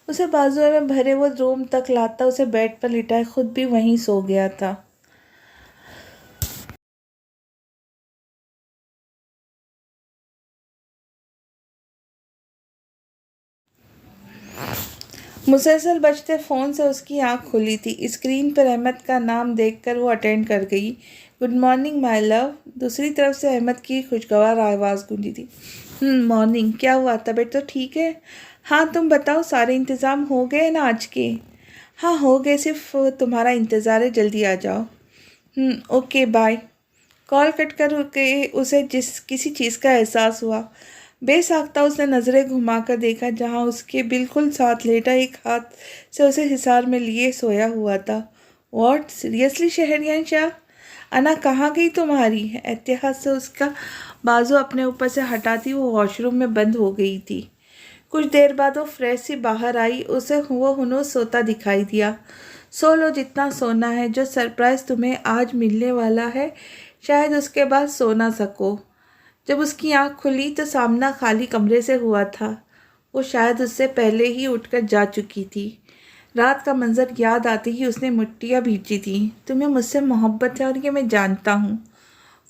A: उसे बाजुओं में भरे वो रूम तक लाता, उसे बेड पर लिटाए खुद भी वहीं सो गया था। मुसलसल बजते फ़ोन से उसकी आंख खुली थी। स्क्रीन पर अहमद का नाम देखकर वो अटेंड कर गई। Good morning my love. दूसरी तरफ से अहमद की खुशगवार आवाज़ गूंजी थी। मॉर्निंग। क्या हुआ, तबीयत तो ठीक है? हाँ, तुम बताओ, सारे इंतज़ाम हो गए ना आज के? हाँ हो गए, सिर्फ तुम्हारा इंतज़ार है, जल्दी आ जाओ। Okay bye. कॉल कट कर के उसे किसी चीज़ का एहसास हुआ। बेसाख्ता उसने नज़रें घुमाकर देखा जहाँ उसके बिल्कुल साथ लेटा एक हाथ से उसे हिसार में लिए सोया हुआ था। What, seriously Shahriyan Shah? अना कहाँ गई तुम्हारी? एहतियात से उसका बाजू अपने ऊपर से हटाती वो वॉशरूम में बंद हो गई थी। कुछ देर बाद वो फ्रेश सी बाहर आई। उसे वो हुनूस सोता दिखाई दिया। सो लो जितना सोना है। जो सरप्राइज़ तुम्हें आज मिलने वाला है, शायद उसके बाद सो ना सको। जब उसकी आंख खुली तो सामना खाली कमरे से हुआ था। वो शायद उससे पहले ही उठकर जा चुकी थी। रात का मंजर याद आते ही उसने मुट्ठियाँ भींची थी। तुम्हें मुझसे मोहब्बत है और ये मैं जानता हूँ,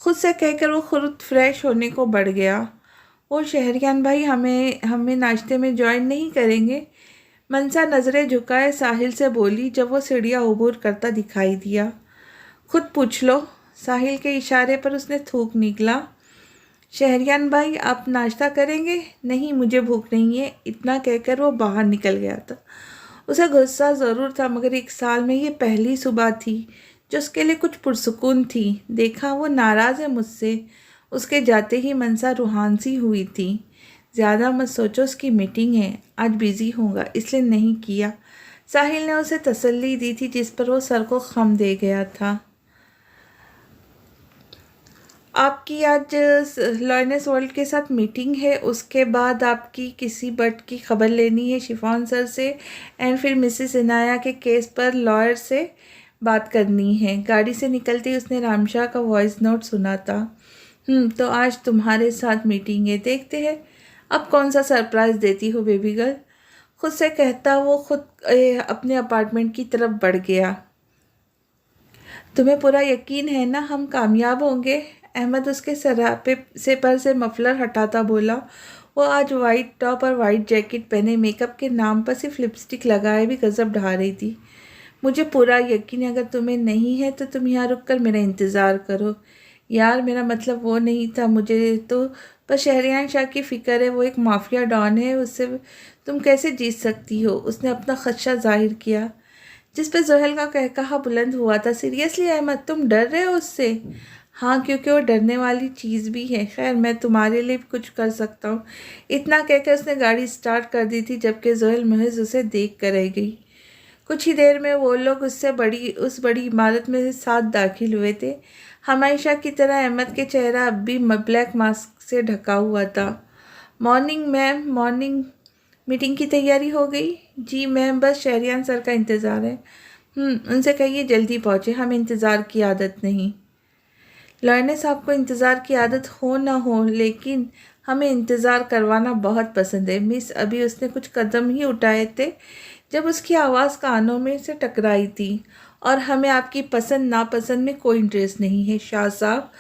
A: खुद से कहकर वो खुद फ्रेश होने को बढ़ गया। ओ शहरियान भाई, हमें हमें नाश्ते में ज्वाइन नहीं करेंगे? मनसा नज़रें झुकाए साहिल से बोली जब वो सीढ़ियाँ अबूर करता दिखाई दिया। खुद पूछ लो। साहिल के इशारे पर उसने थूक निकला। शहरियान भाई, आप नाश्ता करेंगे? नहीं, मुझे भूख नहीं है। इतना कहकर वो बाहर निकल गया था। उसे गुस्सा ज़रूर था, मगर एक साल में ये पहली सुबह थी जो उसके लिए कुछ पुरसुकून थी। देखा, वो नाराज़ है मुझसे। उसके जाते ही मनसा रूहान सी हुई थी। ज़्यादा मत सोचो, उसकी मीटिंग है, आज बिज़ी होगा इसलिए नहीं किया। साहिल ने उसे तसल्ली दी थी, जिस पर वो सर को खम दे गया था। आपकी आज लॉयनेस वर्ल्ड के साथ मीटिंग है, उसके बाद आपकी किसी बट की खबर लेनी है शिफॉन सर से, एंड फिर मिसेस इनाया के केस पर लॉयर से बात करनी है। गाड़ी से निकलते ही उसने रामशाह का वॉइस नोट सुना था। तो आज तुम्हारे साथ मीटिंग है, देखते हैं अब कौन सा सरप्राइज़ देती हो बेबी गर्ल। खुद से कहता वो खुद अपने अपार्टमेंट की तरफ बढ़ गया। तुम्हें पूरा यकीन है ना हम कामयाब होंगे? अहमद उसके सरापे से पर से मफलर हटाता बोला। वो आज वाइट टॉप और वाइट जैकेट पहने मेकअप के नाम पर सिर्फ लिपस्टिक लगाए भी गजब ढा रही थी। मुझे पूरा यकीन है, अगर तुम्हें नहीं है तो तुम यहाँ रुक कर मेरा इंतज़ार करो। यार मेरा मतलब वो नहीं था, मुझे तो बस शहरियार शाह की फ़िक्र है। वो एक माफिया डॉन है, उससे तुम कैसे जीत सकती हो? उसने अपना खदशा जाहिर किया, जिस पे जोहेल का कहकहा बुलंद हुआ था। सीरियसली अहमद, तुम डर रहे हो उससे? हाँ, क्योंकि वो डरने वाली चीज़ भी है। खैर मैं तुम्हारे लिए भी कुछ कर सकता हूँ। इतना कहकर उसने गाड़ी स्टार्ट कर दी थी, जबकि जोहेल महज उसे देख कर रह गई। कुछ ही देर में वो लोग उस बड़ी इमारत में साथ दाखिल हुए थे। हमेशा की तरह अहमद के चेहरा अब भी ब्लैक मास्क से ढका हुआ था। Morning ma'am, morning. मीटिंग की तैयारी हो गई? जी मैम, बस शहरियार सर का इंतज़ार है। उनसे कहिए जल्दी पहुँचे, हमें इंतज़ार की आदत नहीं। लॉयने साहब को इंतज़ार की आदत हो ना हो, लेकिन हमें इंतज़ार करवाना बहुत पसंद है मिस। अभी उसने कुछ कदम ही उठाए थे जब उसकी आवाज़ कानों में से टकराई थी। और हमें आपकी पसंद नापसंद में कोई इंटरेस्ट नहीं है शाह साहब।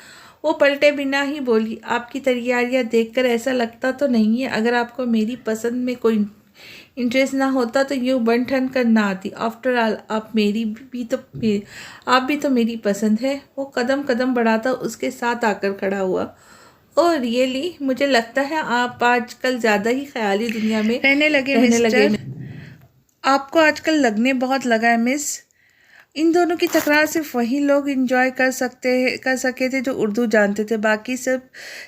A: वो पलटे बिना ही बोली, आपकी तैयारियां देखकर ऐसा लगता तो नहीं है। अगर आपको मेरी पसंद में कोई इंटरेस्ट ना होता तो यूँ बन ठन कर ना आती। आफ्टर ऑल आप भी तो मेरी पसंद है। वो कदम कदम बढ़ाता उसके साथ आकर खड़ा हुआ। Oh really? मुझे लगता है आप आजकल ज़्यादा ही ख्याली दुनिया में रहने लगे मिस्टर। आपको आजकल लगने बहुत लगा है मिस। इन दोनों की तकरार सिर्फ वही लोग इंजॉय कर सके थे जो उर्दू जानते थे। बाकी सब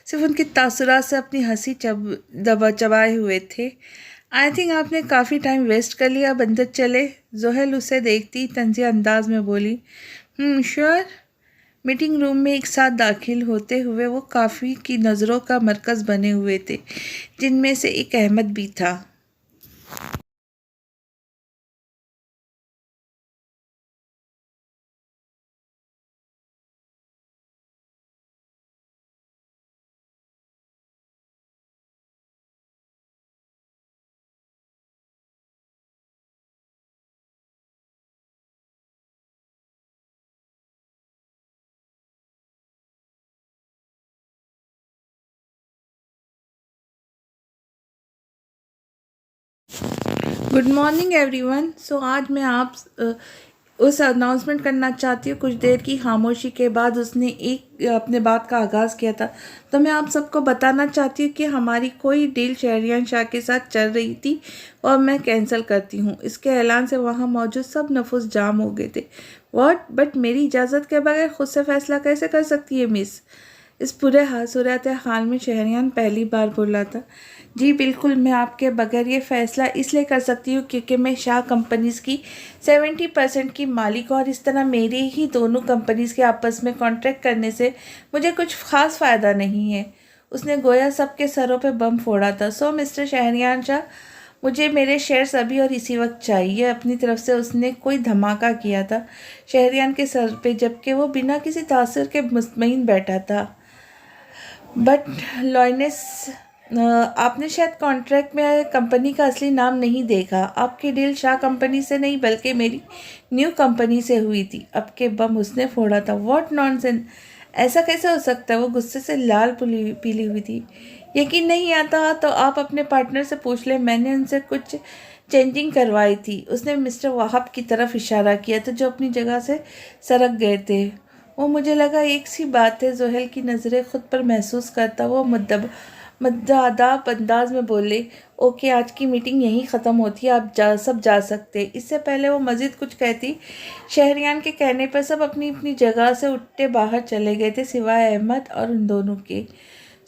A: सिर्फ उनकी तासुरात से अपनी हंसी चबाए हुए थे। आई थिंक आपने काफ़ी टाइम वेस्ट कर लिया, अब अंदर चले। जोहेल उसे देखती तंज़िया अंदाज में बोली। श्योर। मीटिंग रूम में एक साथ दाखिल होते हुए वो काफ़ी की नज़रों का मरकज़ बने हुए थे, जिनमें से एक अहमद भी था। Good morning everyone. सो आज मैं उस अनाउंसमेंट करना चाहती हूँ। कुछ देर की खामोशी के बाद उसने एक अपने बात का आगाज़ किया था। तो मैं आप सबको बताना चाहती हूँ कि हमारी कोई डील शहरियार शाह के साथ चल रही थी और मैं कैंसिल करती हूँ। इसके ऐलान से वहाँ मौजूद सब नफुस जाम हो गए थे। व्हाट? बट मेरी इजाज़त के बगैर खुद से फ़ैसला कैसे कर सकती है मिस? इस पूरे सूरत हाल में शहरियार पहली बार बोला था। जी बिल्कुल, मैं आपके बगैर ये फ़ैसला इसलिए कर सकती हूँ क्योंकि मैं शाह कंपनीज़ की 70% की मालिक हूँ और इस तरह मेरी ही दोनों कंपनीज़ के आपस में कॉन्ट्रैक्ट करने से मुझे कुछ ख़ास फ़ायदा नहीं है। उसने गोया सबके सरों पे बम फोड़ा था। सो मिस्टर शहरियार शाह, मुझे मेरे शेयर्स अभी और इसी वक्त चाहिए। अपनी तरफ से उसने कोई धमाका किया था शहरियार के सर पे, जबकि वो बिना किसी तासर के मुतमईन बैठा था। बट लॉयनेस, आपने शायद कॉन्ट्रैक्ट में कंपनी का असली नाम नहीं देखा। आपकी डील शाह कंपनी से नहीं बल्कि मेरी न्यू कंपनी से हुई थी। अब के बम उसने फोड़ा था। What nonsense! ऐसा कैसे हो सकता है? वो गुस्से से लाल पीली हुई थी। यकीन नहीं आता तो आप अपने पार्टनर से पूछ लें, मैंने उनसे कुछ चेंजिंग करवाई थी। उसने मिस्टर वाहब की तरफ इशारा किया था जो अपनी जगह से सरक गए थे। वो मुझे लगा एक सी बात है। जोहेल की नज़रें खुद पर महसूस करता वो मद्दादाब अंदाज में बोले, ओके आज की मीटिंग यहीं ख़त्म होती है, आप सब जा सकते। इससे पहले वो मज़ीद कुछ कहती, शहरियार के कहने पर सब अपनी अपनी जगह से उठते बाहर चले गए थे सिवाय अहमद और उन दोनों के।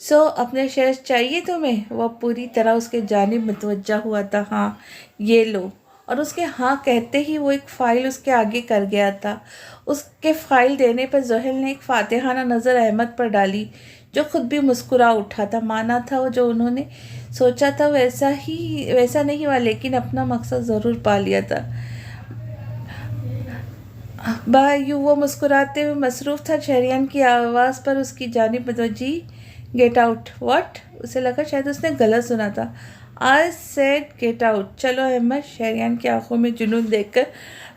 A: सो अपने शेयर्स चाहिए तुम्हें? वह पूरी तरह उसके जानिब मुतवज्जा हुआ था। हाँ ये लो। और उसके हाँ कहते ही वो एक फ़ाइल उसके आगे कर गया था। उसके फ़ाइल देने पर जोहेल ने एक फातिहाना नज़र अहमद पर डाली, जो खुद भी मुस्कुरा उठा था। माना था वो जो उन्होंने सोचा था वैसा नहीं हुआ, लेकिन अपना मकसद ज़रूर पा लिया था। बायू वो मुस्कुराते हुए मसरूफ़ था। शहरियान की आवाज़ पर उसकी जानिब मतवज्जी। Get out. व्हाट? उसे लगा शायद उसने गलत सुना था। I said get out. चलो अहमद। शहरियान की आंखों में जुनून देखकर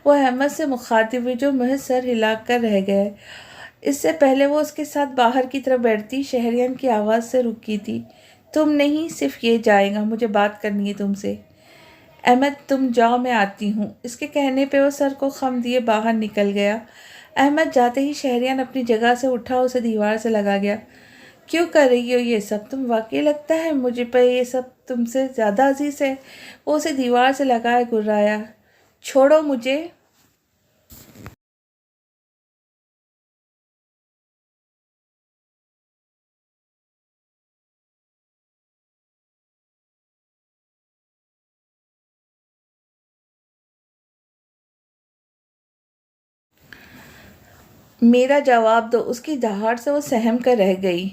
A: वो अहमद से मुखातिब हुई, जो महज सर हिलाकर रह गए। इससे पहले वो उसके साथ बाहर की तरफ बैठती, शहरियान की आवाज़ से रुकी थी। तुम नहीं, सिर्फ ये जाएगा, मुझे बात करनी है तुमसे। अहमद तुम जाओ, मैं आती हूँ। इसके कहने पे वो सर को खम दिए बाहर निकल गया। अहमद जाते ही शहरियान अपनी जगह से उठा, उसे दीवार से लगा गया। क्यों कर रही हो ये सब तुम? वाकई लगता है मुझे पर ये सब तुमसे ज़्यादा अजीज़ है। वो उसे दीवार से लगाए गुर्राया। छोड़ो मुझे। मेरा जवाब दो। उसकी दहाड़ से वो सहम कर रह गई।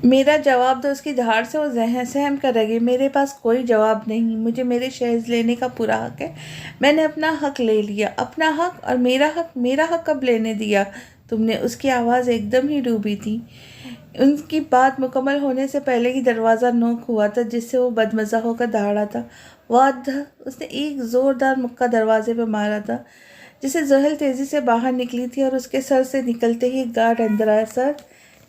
A: मेरा जवाब दो। उसकी धार से वो सहम कर रह गई। मेरे पास कोई जवाब नहीं। मुझे मेरे शहज़ लेने का पूरा हक है। मैंने अपना हक ले लिया। अपना हक? और मेरा हक कब लेने दिया तुमने? उसकी आवाज़ एकदम ही डूबी थी। उनकी बात मुकम्मल होने से पहले ही दरवाज़ा नोक हुआ था, जिससे वो बदमज़ा होकर दहाड़ा था। वाह! उसने एक ज़ोरदार मुक्का दरवाजे पर मारा था, जिसे जहल तेज़ी से बाहर निकली थी और उसके सर से निकलते ही गार्ड अंदर आया। सर,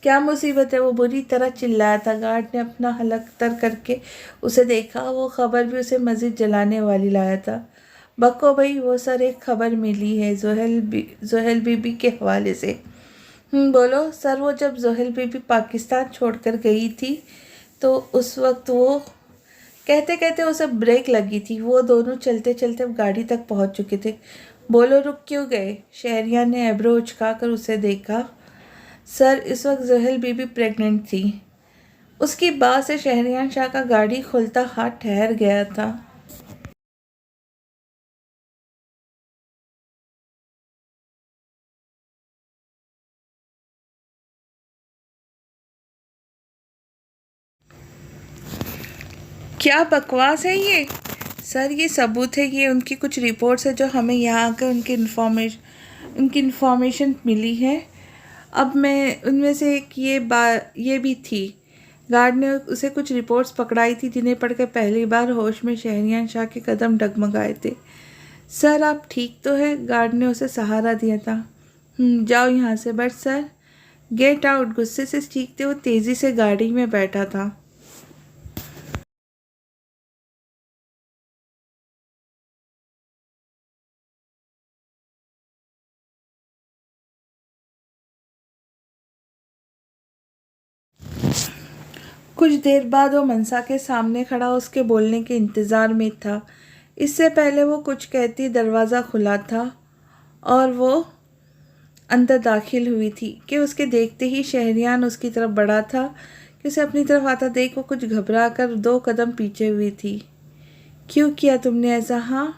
A: क्या मुसीबत है? वो बुरी तरह चिल्लाया था। गार्ड ने अपना हलक तर करके उसे देखा। वो खबर भी उसे मज़ीद जलाने वाली लाया था। बको भाई। वो सर, एक खबर मिली है जोहेल बीबी के हवाले से। बोलो सर। वो जब जोहेल बीबी पाकिस्तान छोड़कर गई थी तो उस वक्त वो कहते कहते उसे ब्रेक लगी थी। वो दोनों चलते चलते गाड़ी तक पहुंच चुके थे। बोलो रुक क्यों गए? शहरिया ने एब्रो उचकाकर उसे देखा। सर, इस वक्त जहल बीबी प्रेग्नेंट थी। उसकी बात से शहरियार शाह का गाड़ी खुलता हाथ ठहर गया था। क्या बकवास है ये? सर, ये सबूत है। ये उनकी कुछ रिपोर्ट्स है जो हमें यहाँ आकर उनकी इन्फॉर्मेशन मिली है। अब मैं उनमें से एक ये भी थी। गार्ड ने उसे कुछ रिपोर्ट्स पकड़ाई थी, जिन्हें पढ़कर पहली बार होश में शहरियार शाह के कदम डगमगाए थे। सर, आप ठीक तो है? गार्ड ने उसे सहारा दिया था। जाओ यहाँ से। But sir. Get out. गुस्से से चीखते वो तेज़ी से गाड़ी में बैठा था। कुछ देर बाद वो मनसा के सामने खड़ा उसके बोलने के इंतज़ार में था। इससे पहले वो कुछ कहती दरवाज़ा खुला था और वो अंदर दाखिल हुई थी कि उसके देखते ही शहरियान उसकी तरफ बढ़ा था कि उसे अपनी तरफ आता देख वो कुछ घबरा कर 2 कदम पीछे हुई थी। क्यों किया तुमने ऐसा? हाँ,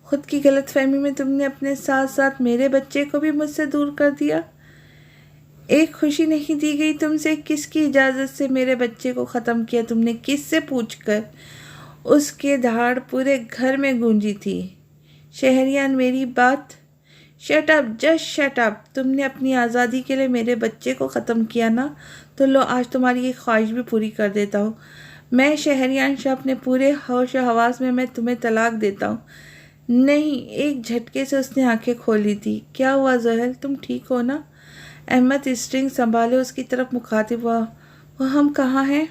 A: खुद की गलतफहमी में तुमने अपने साथ साथ मेरे बच्चे को भी मुझसे दूर कर दिया। एक खुशी नहीं दी गई तुमसे? किसकी इजाज़त से मेरे बच्चे को ख़त्म किया तुमने? किससे पूछकर? उसके दहाड़ पूरे घर में गूंजी थी। शहरियान, मेरी बात। Shut up, just shut up. तुमने अपनी आज़ादी के लिए मेरे बच्चे को ख़त्म किया ना, तो लो आज तुम्हारी ये ख्वाहिश भी पूरी कर देता हूँ। मैं शहरियान शाह, अपने पूरे होश हवास में मैं तुम्हें तलाक देता हूँ। नहीं। एक झटके से उसने आंखें खोली थी। क्या हुआ जहल, तुम ठीक हो ना? अहमद स्ट्रिंग संभाले उसकी तरफ मुखातिब हुआ। वो हम कहाँ हैं?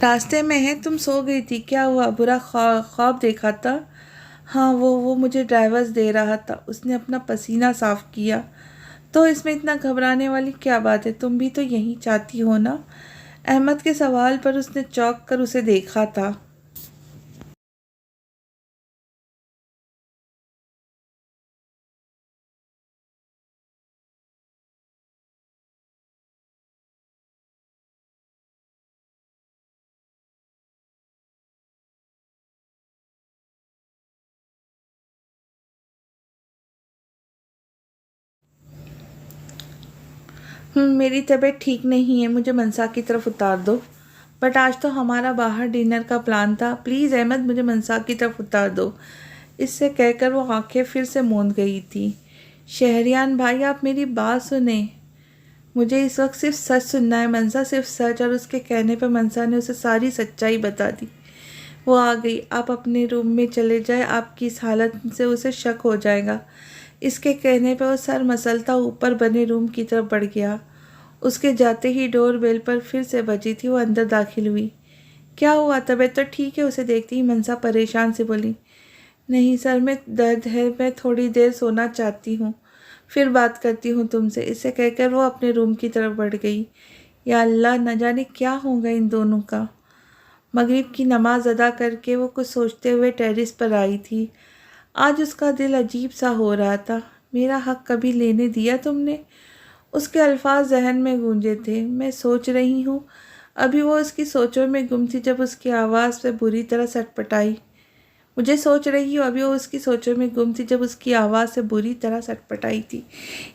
A: रास्ते में है। तुम सो गई थी? क्या हुआ? बुरा ख्वाब देखा था? हाँ, वो मुझे ड्राइवर्स दे रहा था। उसने अपना पसीना साफ किया। तो इसमें इतना घबराने वाली क्या बात है? तुम भी तो यही चाहती हो ना? अहमद के सवाल पर उसने चौंक कर उसे देखा था। मेरी तबीयत ठीक नहीं है। मुझे मनसा की तरफ उतार दो। बट आज तो हमारा बाहर डिनर का प्लान था, प्लीज़ अहमद मुझे मनसा की तरफ उतार दो। इससे कहकर वो आंखें फिर से मूंद गई थी। शहरियान भाई, आप मेरी बात सुने, मुझे इस वक्त सिर्फ सच सुनना है मनसा, सिर्फ सच। और उसके कहने पर मनसा ने उसे सारी सच्चाई बता दी। वो आ गई। आप अपने रूम में चले जाए, आपकी इस हालत से उसे शक हो जाएगा। इसके कहने पर वो सर मसलता ऊपर बने रूम की तरफ बढ़ गया। उसके जाते ही डोर बेल पर फिर से बजी थी। वो अंदर दाखिल हुई। क्या हुआ, तबीयत तो ठीक है? उसे देखती ही मनसा परेशान से बोली। नहीं सर, मैं दर्द है, मैं थोड़ी देर सोना चाहती हूँ, फिर बात करती हूँ तुमसे। इसे कहकर वो अपने रूम की तरफ बढ़ गई। या अल्लाह, न जाने क्या होगा इन दोनों का। मगरिब की नमाज अदा करके वो कुछ सोचते हुए टेरेस पर आई थी। आज उसका दिल अजीब सा हो रहा था। मेरा हक कभी लेने दिया तुमने? उसके अल्फाज जहन में गूंजे थे। मैं सोच रही हूँ। अभी वो उसकी सोचों में गुम थी जब उसकी आवाज़ पे बुरी तरह सटपटाई। मुझे सोच रही हूँ, अभी वो उसकी सोचों में गुम थी जब उसकी आवाज़ से बुरी तरह सटपटाई थी।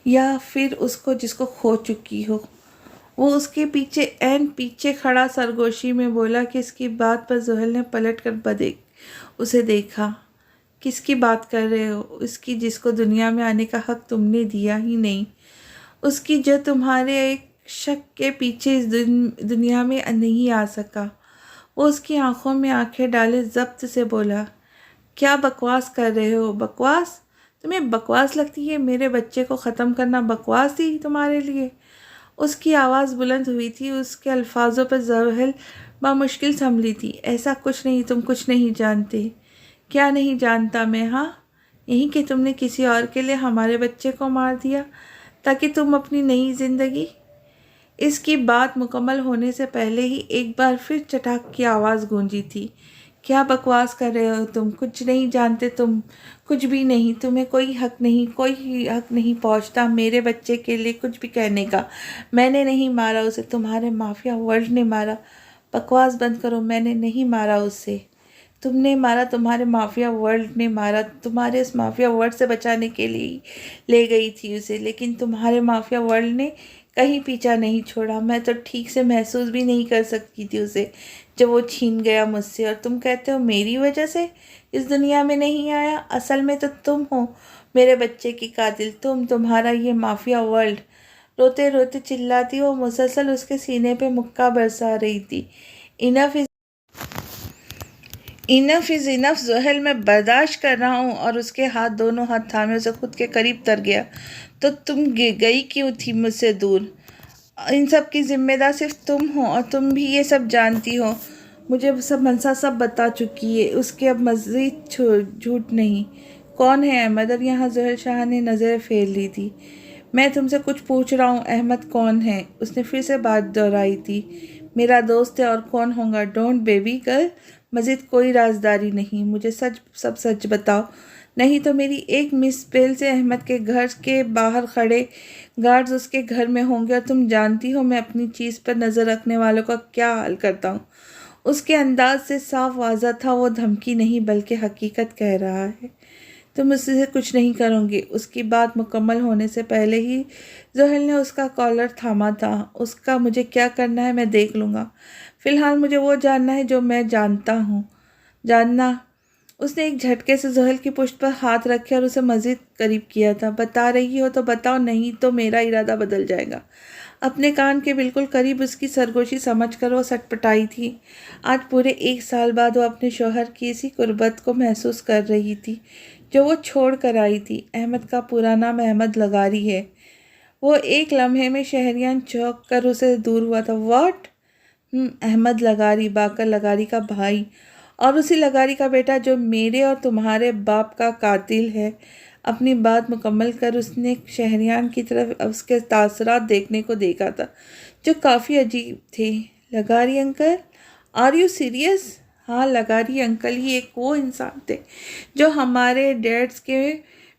A: या फिर उसको जिसको खो चुकी हो। वो उसके पीछे एन पीछे खड़ा सरगोशी में बोला कि इसकी बात पर जोहल ने पलट कर उसे देखा। किसकी बात कर रहे हो? उसकी जिसको दुनिया में आने का हक तुमने दिया ही नहीं। उसकी जो तुम्हारे एक शक के पीछे इस दुनिया में नहीं आ सका। वो उसकी आंखों में आंखें डाले जब्त से बोला, क्या बकवास कर रहे हो? बकवास? तुम्हें बकवास लगती है? मेरे बच्चे को ख़त्म करना बकवास थी तुम्हारे लिए? उसकी आवाज़ बुलंद हुई थी। उसके अल्फाजों पर ज़हल बामुश्किल संभली थी। ऐसा कुछ नहीं, तुम कुछ नहीं जानते। क्या नहीं जानता मैं? हाँ, यही कि तुमने किसी और के लिए हमारे बच्चे को मार दिया ताकि तुम अपनी नई ज़िंदगी। इसकी बात मुकम्मल होने से पहले ही एक बार फिर चटाक की आवाज़ गूंजी थी। क्या बकवास कर रहे हो तुम? कुछ नहीं जानते तुम, कुछ भी नहीं। तुम्हें कोई हक नहीं पहुंचता मेरे बच्चे के लिए कुछ भी कहने का। मैंने नहीं मारा उसे, तुम्हारे माफिया वर्ल्ड ने मारा। बकवास बंद करो, मैंने नहीं मारा उसे। तुमने मारा, तुम्हारे माफिया वर्ल्ड ने मारा। तुम्हारे इस माफिया वर्ल्ड से बचाने के लिए ले गई थी उसे, लेकिन तुम्हारे माफिया वर्ल्ड ने कहीं पीछा नहीं छोड़ा। मैं तो ठीक से महसूस भी नहीं कर सकती थी उसे जब वो छीन गया मुझसे। और तुम कहते हो मेरी वजह से इस दुनिया में नहीं आया? असल में तो तुम हो मेरे बच्चे की कातिल। तुम्हारा ये माफिया वर्ल्ड। रोते रोते चिल्लाती वो मुसलसल उसके सीने पे मुक्का बरसा रही थी। इनफ इज़ इनफ जोहल, मैं बर्दाश्त कर रहा हूँ। और उसके दोनों हाथ थामे उसे खुद के करीब तर गया। तो तुम गई क्यों थी मुझसे दूर? इन सब की जिम्मेदार सिर्फ तुम हो और तुम भी ये सब जानती हो। मुझे सब मनसा सब बता चुकी है। उसके अब मज़ीद झूठ नहीं। कौन है अहमद? और यहाँ जहर शाह ने नज़रें फेर ली थी। मैं तुमसे कुछ पूछ रहा हूँ, अहमद कौन है? उसने फिर से बात दोहराई थी। मेरा दोस्त है और कौन होगा? डोंट बेबी गर्ल, मज़ीद कोई राजदारी नहीं। मुझे सब सच बताओ, नहीं तो मेरी एक मिस बेल से अहमद के घर के बाहर खड़े गार्ड्स उसके घर में होंगे। और तुम जानती हो मैं अपनी चीज़ पर नज़र रखने वालों का क्या हाल करता हूँ। उसके अंदाज से साफ वाज़ा था वो धमकी नहीं बल्कि हकीकत कह रहा है। तुम उससे कुछ नहीं करोगे। उसकी बात मुकम्मल होने से पहले ही जोहल ने उसका कॉलर थामा था। उसका मुझे क्या करना है मैं देख लूँगा। फ़िलहाल मुझे वो जानना है जो मैं जानता हूँ जानना। उसने एक झटके से जोहल की पुश्त पर हाथ रखे और उसे मज़ीद करीब किया था। बता रही हो तो बताओ, नहीं तो मेरा इरादा बदल जाएगा। अपने कान के बिल्कुल करीब उसकी सरगोशी समझकर वो सटपटाई थी। आज पूरे 1 साल बाद वो अपने शौहर की इसी कुर्बत को महसूस कर रही थी जो वो छोड़ कर आई थी। अहमद का पूरा नाम अहमद लगारी है। वो एक लम्हे में शहरियान चौंक कर उसे दूर हुआ था। व्हाट? अहमद लगारी, बाकर लगारी का भाई और उसी लगारी का बेटा जो मेरे और तुम्हारे बाप का कातिल है। अपनी बात मुकम्मल कर उसने शहरियान की तरफ उसके तासरात देखने को देखा था जो काफ़ी अजीब थे। लगारी अंकल, आर यू सीरियस? हाँ, लगारी अंकल ही एक वो इंसान थे जो हमारे डैड्स के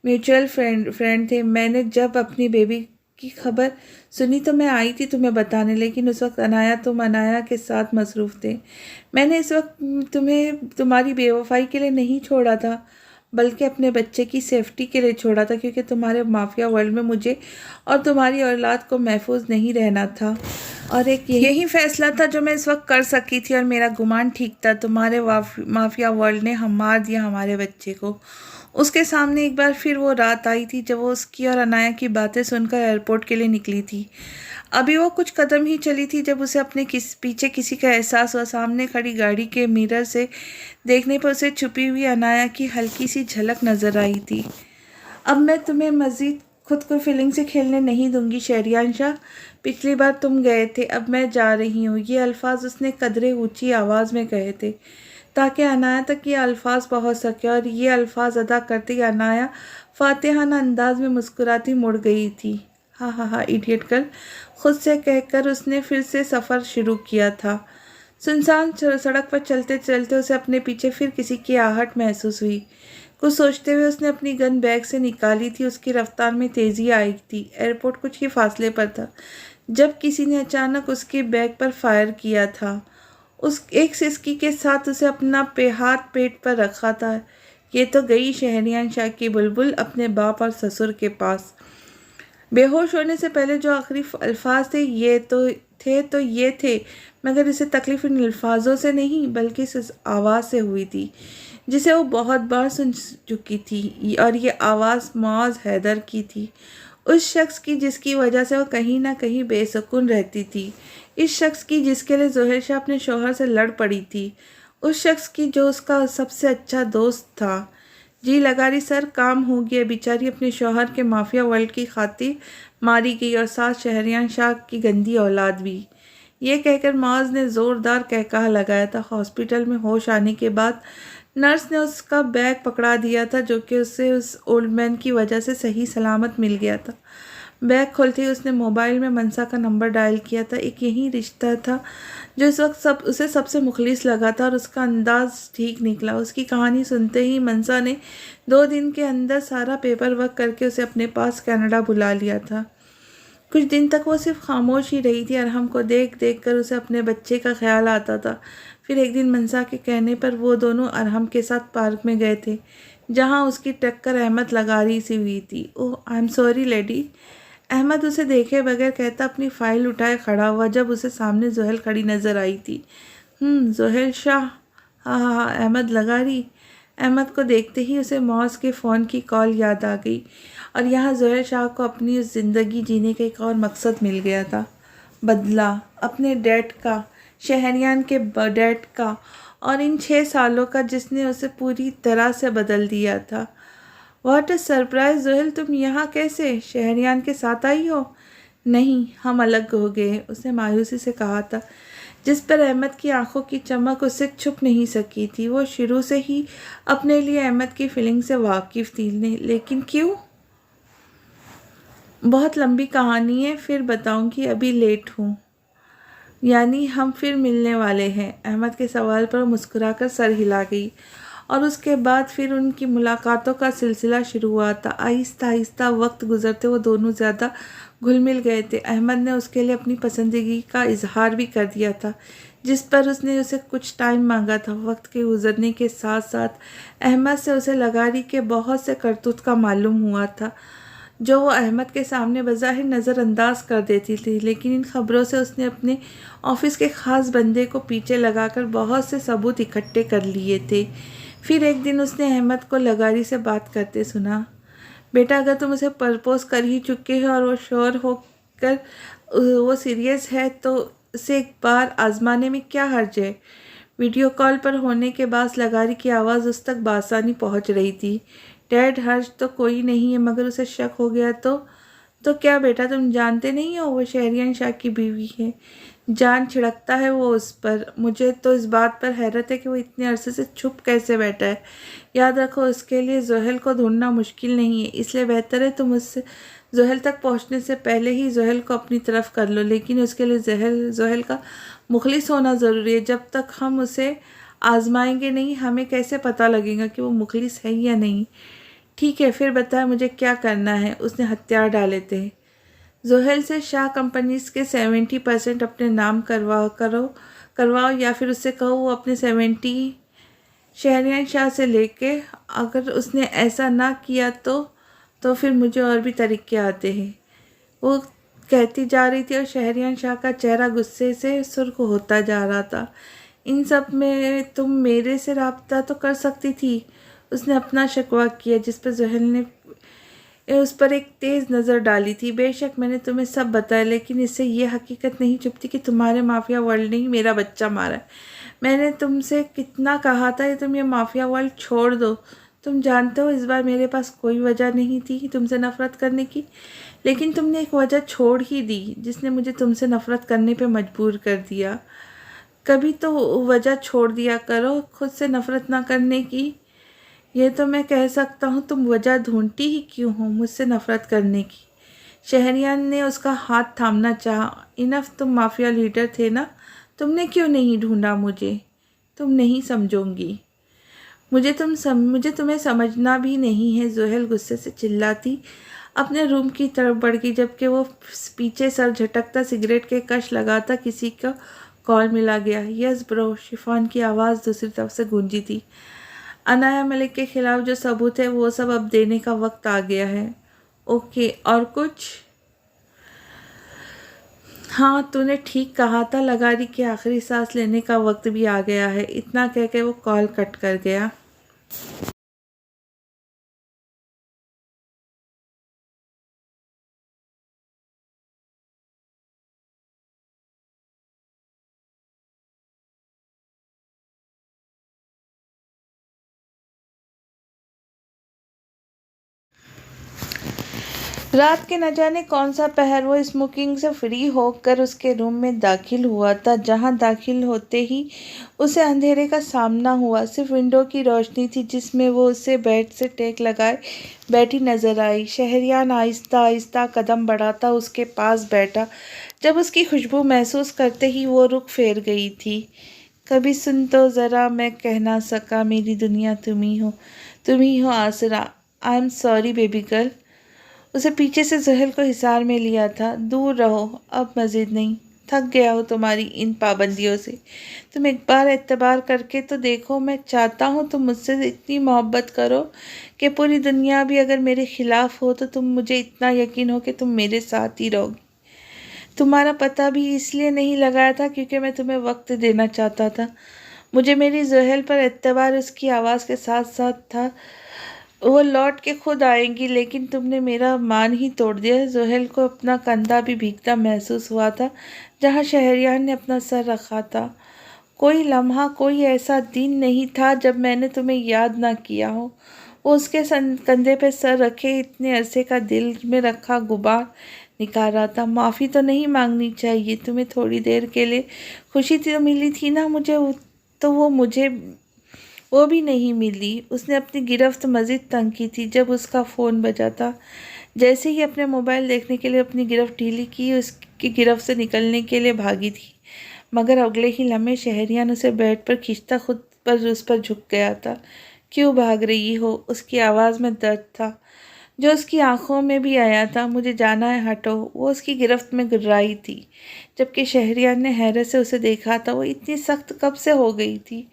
A: म्यूचुअल फ्रेंड थे। मैंने जब अपनी बेबी की खबर सुनी तो मैं आई थी तुम्हें बताने, लेकिन उस वक्त तुम अनाया के साथ मसरूफ़ थे। मैंने इस वक्त तुम्हें तुम्हारी बेवफाई के लिए नहीं छोड़ा था। बल्कि अपने बच्चे की सेफ्टी के लिए छोड़ा था, क्योंकि तुम्हारे माफिया वर्ल्ड में मुझे और तुम्हारी औलाद को महफूज नहीं रहना था। और एक यही फैसला था जो मैं इस वक्त कर सकी थी, और मेरा गुमान ठीक था। तुम्हारे माफिया वर्ल्ड ने हम मार दिया हमारे बच्चे को। उसके सामने एक बार फिर वो रात आई थी जब वो उसकी और अनाया की बातें सुनकर एयरपोर्ट के लिए निकली थी। अभी वो कुछ कदम ही चली थी जब उसे अपने पीछे किसी का एहसास हुआ। सामने खड़ी गाड़ी के मिरर से देखने पर उसे छुपी हुई अनाया की हल्की सी झलक नजर आई थी। अब मैं तुम्हें मजीद खुद को फीलिंग से खेलने नहीं दूंगी शहरियार शाह। पिछली बार तुम गए थे, अब मैं जा रही हूँ। ये अल्फाज उसने कदरे ऊंची आवाज़ में कहे थे ताकि अनाया तक ये अल्फाज पहुँच सके, और ये अल्फाज अदा करते ही अनाया फातिहाना अंदाज में मुस्कुराती मुड़ गई थी। हाँ हाँ हाँ इडियट गर्ल, खुद से कहकर उसने फिर से सफ़र शुरू किया था। सुनसान सड़क पर चलते चलते उसे अपने पीछे फिर किसी की आहट महसूस हुई। कुछ सोचते हुए उसने अपनी गन बैग से निकाली थी। उसकी रफ्तार में तेज़ी आई थी। एयरपोर्ट कुछ ही फासले पर था जब किसी ने अचानक उसके बैग पर फायर किया था। उस एक सिसकी के साथ उसे अपना हाथ पेट पर रखा था। ये तो गई शहरियार शाह की बुलबुल अपने बाप और ससुर के पास। बेहोश होने से पहले जो आखिरी अल्फाज थे ये थे, मगर इसे तकलीफ इन अल्फाजों से नहीं बल्कि इस आवाज़ से हुई थी जिसे वो बहुत बार सुन चुकी थी, और ये आवाज़ मुआज़ हैदर की थी। उस शख्स की जिसकी वजह से वो कहीं ना कहीं बेसुकून रहती थी। इस शख्स की जिसके लिए ज़ोहैर शाह अपने शौहर से लड़ पड़ी थी। उस शख्स की जो उसका सबसे अच्छा दोस्त था। जी लगारी सर, काम हो गया। बेचारी अपने शौहर के माफिया वर्ल्ड की खातिर मारी गई, और साथ शहरियार शाह की गंदी औलाद भी। ये कहकर माज ने ज़ोरदार कहकहा लगाया था। हॉस्पिटल में होश आने के बाद नर्स ने उसका बैग पकड़ा दिया था, जो कि उसे उस ओल्ड मैन की वजह से सही सलामत मिल गया था। बैग खोलते ही उसने मोबाइल में मनसा का नंबर डायल किया था। एक यही रिश्ता था जो इस वक्त उसे सबसे मुखलिस लगा था, और उसका अंदाज ठीक निकला। उसकी कहानी सुनते ही मनसा ने 2 दिन के अंदर सारा पेपर वर्क करके उसे अपने पास कनाडा बुला लिया था। कुछ दिन तक वो सिर्फ खामोश ही रही थी। अरहम को देख देख कर उसे अपने बच्चे का ख्याल आता था। फिर एक दिन मनसा के कहने पर वो दोनों अरहम के साथ पार्क में गए थे, जहाँ उसकी टक्कर अहमद लगारी से हुई थी। Oh I am sorry lady. Ahmed उसे देखे बगैर कहता अपनी फाइल उठाए खड़ा हुआ, जब उसे सामने जोहल खड़ी नजर आई थी। जोहल शाह। हाँ हाँ हाँ अहमद लगारी। अहमद को देखते ही उसे मौज के फ़ोन की कॉल याद आ गई, और यहाँ जोहर शाह को अपनी उस ज़िंदगी जीने का एक और मकसद मिल गया था। बदला अपने डैड का, शहरियान के डैड का, और इन 6 सालों का जिसने उसे पूरी तरह से बदल दिया था। व्हाट अ सरप्राइज जोहल, तुम यहाँ कैसे? शहरियान के साथ आई हो? नहीं, हम अलग हो गए, उसने मायूसी से कहा था, जिस पर अहमद की आंखों की चमक उससे छुप नहीं सकी थी। वो शुरू से ही अपने लिए अहमद की फीलिंग से वाकिफ़ थी, लेकिन क्यों? बहुत लंबी कहानी है, फिर बताऊंगी, अभी लेट हूँ। यानी हम फिर मिलने वाले हैं? अहमद के सवाल पर मुस्कुराकर सर हिला गई, और उसके बाद फिर उनकी मुलाकातों का सिलसिला शुरू हुआ था। आहिस्ता आहिस्ता वक्त गुजरते वो दोनों ज़्यादा घुल मिल गए थे। अहमद ने उसके लिए अपनी पसंदीगी का इजहार भी कर दिया था, जिस पर उसने उसे कुछ टाइम मांगा था। वक्त के गुजरने के साथ साथ अहमद से उसे लगारी के बहुत से करतूत का मालूम हुआ था, जो वो अहमद के सामने बज़ाहिर नज़रअंदाज कर देती थी। लेकिन इन खबरों से उसने अपने ऑफिस के ख़ास बंदे को पीछे लगाकर बहुत से सबूत इकट्ठे कर लिए थे। फिर एक दिन उसने अहमद को लगारी से बात करते सुना। बेटा, अगर तुम उसे प्रपोज कर ही चुके हो और वो श्योर होकर वो सीरियस है, तो उसे एक बार आजमाने में क्या हर्ज है? वीडियो कॉल पर होने के बाद लगारी की आवाज़ उस तक बासानी पहुंच रही थी। डैड, हर्ज तो कोई नहीं है, मगर उसे शक हो गया तो क्या बेटा, तुम जानते नहीं हो वो शहरियार शाह की बीवी है। जान छिड़कता है वो उस पर। मुझे तो इस बात पर हैरत है कि वो इतने अरसे से छुप कैसे बैठा है। याद रखो, उसके लिए जोहल को ढूंढना मुश्किल नहीं है, इसलिए बेहतर है तुम उससे जोहल तक पहुंचने से पहले ही जोहल को अपनी तरफ कर लो। लेकिन उसके लिए जोहल का मुखलिस होना ज़रूरी है। जब तक हम उसे आजमाएंगे नहीं, हमें कैसे पता लगेगा कि वो मुखलिस है या नहीं? ठीक है, फिर बताया मुझे क्या करना है? उसने हथियार डाले थे। जोहल से शाह कंपनीज के 70% अपने नाम करवाओ, या फिर उससे कहो वो अपने 70 शहरियार शाह से लेके अगर उसने ऐसा ना किया तो फिर मुझे और भी तरीके आते हैं, वो कहती जा रही थी और शहरियार शाह का चेहरा गुस्से से सुर्ख होता जा रहा था। इन सब में तुम मेरे से राब्ता तो कर सकती थी, उसने अपना शिकवा किया, जिस पर ज़ुहैल ने उस पर एक तेज़ नज़र डाली थी। बेशक मैंने तुम्हें सब बताया, लेकिन इससे ये हकीकत नहीं छुपती कि तुम्हारे माफिया वर्ल्ड ने ही मेरा बच्चा मारा है। मैंने तुमसे कितना कहा था कि तुम ये माफिया वर्ल्ड छोड़ दो। तुम जानते हो इस बार मेरे पास कोई वजह नहीं थी तुमसे नफ़रत करने की, लेकिन तुमने एक वजह छोड़ ही दी जिसने मुझे तुमसे नफ़रत करने पे मजबूर कर दिया। कभी तो वजह छोड़ दिया करो खुद से नफ़रत ना करने की। ये तो मैं कह सकता हूँ, तुम वजह ढूंढती ही क्यों हो मुझसे नफ़रत करने की। शहरियार ने उसका हाथ थामना चाहा। इनफ, तुम माफिया लीडर थे ना, तुमने क्यों नहीं ढूंढा मुझे। तुम नहीं समझोगी, मुझे तुम्हें समझना भी नहीं है। ज़ुहैल गुस्से से चिल्लाती अपने रूम की तरफ बढ़ गई, जबकि वो पीछे सर झटकता सिगरेट के कश लगाता। किसी का कॉल मिला गया। यस ब्रो, शिफान की आवाज़ दूसरी तरफ से गूंजी थी। अनाया मलिक के खिलाफ जो सबूत है वो सब अब देने का वक्त आ गया है। ओके, और कुछ? हाँ, तूने ठीक कहा था, लगारी की आखिरी सांस लेने का वक्त भी आ गया है। इतना कह के वो कॉल कट कर गया। रात के न जाने कौन सा पहर वो स्मोकिंग से फ्री होकर उसके रूम में दाखिल हुआ था, जहां दाखिल होते ही उसे अंधेरे का सामना हुआ। सिर्फ विंडो की रोशनी थी जिसमें वो उसे बेड से टेक लगाए बैठी नजर आई। शहरियार आहिस्ता आहिस्ता कदम बढ़ाता उसके पास बैठा। जब उसकी खुशबू महसूस करते ही वो रुख फेर गई थी। कभी सुन तो ज़रा, मैं कह ना सका, मेरी दुनिया तुम ही हो आसरा। आई एम सॉरी बेबी गर्ल। उसे पीछे से ज़ुहैल को हिसार में लिया था। दूर रहो, अब मज़ीद नहीं। थक गया हो तुम्हारी इन पाबंदियों से। तुम एक बार एतबार करके तो देखो। मैं चाहता हूँ तुम मुझसे इतनी मोहब्बत करो कि पूरी दुनिया भी अगर मेरे ख़िलाफ़ हो तो तुम मुझे इतना यकीन हो कि तुम मेरे साथ ही रहोगी। तुम्हारा पता भी इसलिए नहीं लगाया था क्योंकि मैं तुम्हें वक्त देना चाहता था। मुझे मेरी ज़ुहैल पर एतबार उसकी आवाज़ के साथ साथ था। वो लौट के खुद आएंगी, लेकिन तुमने मेरा मान ही तोड़ दिया। ज़ुहैल को अपना कंधा भी भीगता महसूस हुआ था जहाँ शहरियार ने अपना सर रखा था। कोई लम्हा, कोई ऐसा दिन नहीं था जब मैंने तुम्हें याद ना किया हो। वो उसके कंधे पे सर रखे इतने अरसे का दिल में रखा गुबार निकाल रहा था। माफ़ी तो नहीं मांगनी चाहिए, तुम्हें थोड़ी देर के लिए खुशी तो मिली थी ना मुझे, तो वो भी नहीं मिली। उसने अपनी गिरफ्त मज़ीद तंग की थी जब उसका फ़ोन बजा था। जैसे ही अपने मोबाइल देखने के लिए अपनी गिरफ्त ढीली की, उसकी गिरफ्त से निकलने के लिए भागी थी, मगर अगले ही लम्हे शहरियार उसे बेड पर खींचता खुद पर उस पर झुक गया था। क्यों भाग रही हो? उसकी आवाज़ में दर्द था जो उसकी आंखों में भी आया था। मुझे जाना है, हटो। वो उसकी गिरफ्त में गुर्राई थी, जबकि शहरियार ने हैरत से उसे देखा था। वो इतनी सख्त कब से हो गई थी?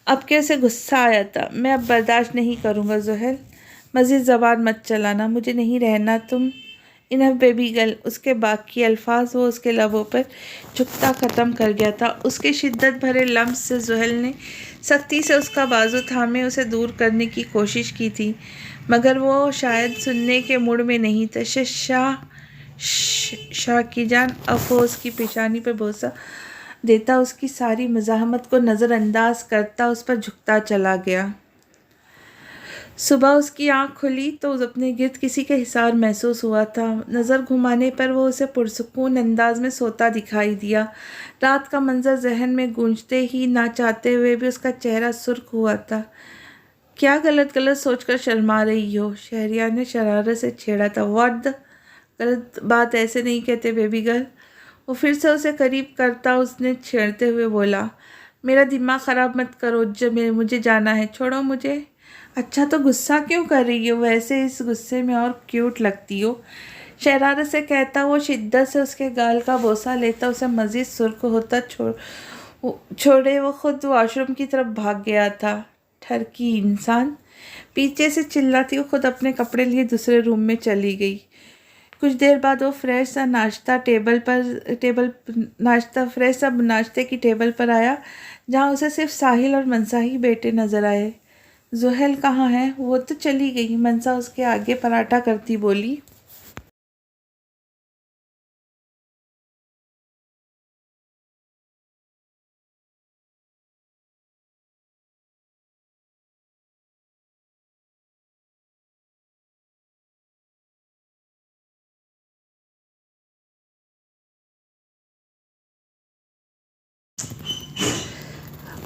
A: अब के उसे गुस्सा आया था। मैं अब बर्दाश्त नहीं करूँगा ज़ुहैल, मज़ीद ज़बान मत चलाना, मुझे नहीं रहना। तुम इनफ बेबी गर्ल। उसके बाकी अल्फाज वो उसके लबों पर झुकता ख़त्म कर गया था। उसके शिद्दत भरे लम्स से ज़ुहैल ने सख्ती से उसका बाजू थामे उसे दूर करने की कोशिश की थी, मगर वो शायद सुनने के मूड में नहीं था। शाह की जान अफोज की पेशानी पर भरोसा देता, उसकी सारी मज़ाहमत को नज़रअंदाज करता उस पर झुकता चला गया। सुबह उसकी आंख खुली तो अपने गिर्द किसी के हिसार महसूस हुआ था। नज़र घुमाने पर वो उसे पुरसुकून अंदाज में सोता दिखाई दिया। रात का मंजर जहन में गूंजते ही ना चाहते हुए भी उसका चेहरा सुर्ख हुआ था। क्या गलत गलत सोचकर शर्मा रही हो? शहरियार ने शरारत से छेड़ा था। What the? गलत बात ऐसे नहीं कहते बेबी गर्ल। वो फिर से उसे करीब करता उसने छेड़ते हुए बोला। मेरा दिमाग ख़राब मत करो, जब मुझे जाना है, छोड़ो मुझे। अच्छा, तो गुस्सा क्यों कर रही हो? वैसे इस गुस्से में और क्यूट लगती हो, शरारत से कहता। वो शिद्दत से उसके गाल का बोसा लेता उसे मज़ीद सुर्ख होता छोड़े वो खुद वॉशरूम की तरफ भाग गया था। ठरकी इंसान, पीछे से चिल्लाती वो खुद अपने कपड़े लिए दूसरे रूम में चली गई। कुछ देर बाद वो फ्रेश सा नाश्ते की टेबल पर आया, जहाँ उसे सिर्फ साहिल और मनसा ही बैठे नजर आए। जुहैल कहाँ है? वो तो चली गई, मनसा उसके आगे पराठा करती बोली।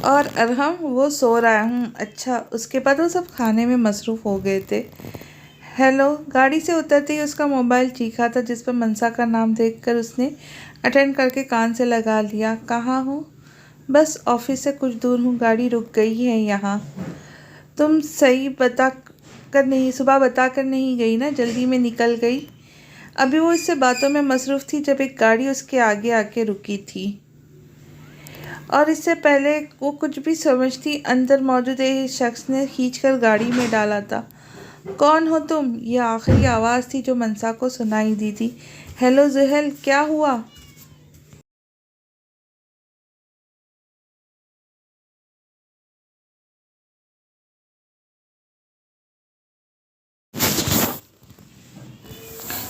A: और अरहम वो सो रहा है। अच्छा। उसके बाद वो सब खाने में मसरूफ़ हो गए थे। हेलो। गाड़ी से उतरते ही उसका मोबाइल चीखा था, जिस पर मनसा का नाम देखकर उसने अटेंड करके कान से लगा लिया। कहाँ हूँ? बस ऑफिस से कुछ दूर हूँ, गाड़ी रुक गई है यहाँ। तुम सही बता कर नहीं सुबह बता कर नहीं गई ना, जल्दी में निकल गई। अभी वो इससे बातों में मसरूफ़ थी जब एक गाड़ी उसके आगे आके रुकी थी, और इससे पहले वो कुछ भी समझती, अंदर मौजूद एक शख्स ने खींचकर गाड़ी में डाला था। कौन हो तुम? यह आखिरी आवाज़ थी जो मनसा को सुनाई दी थी। हेलो जुहैल, क्या हुआ?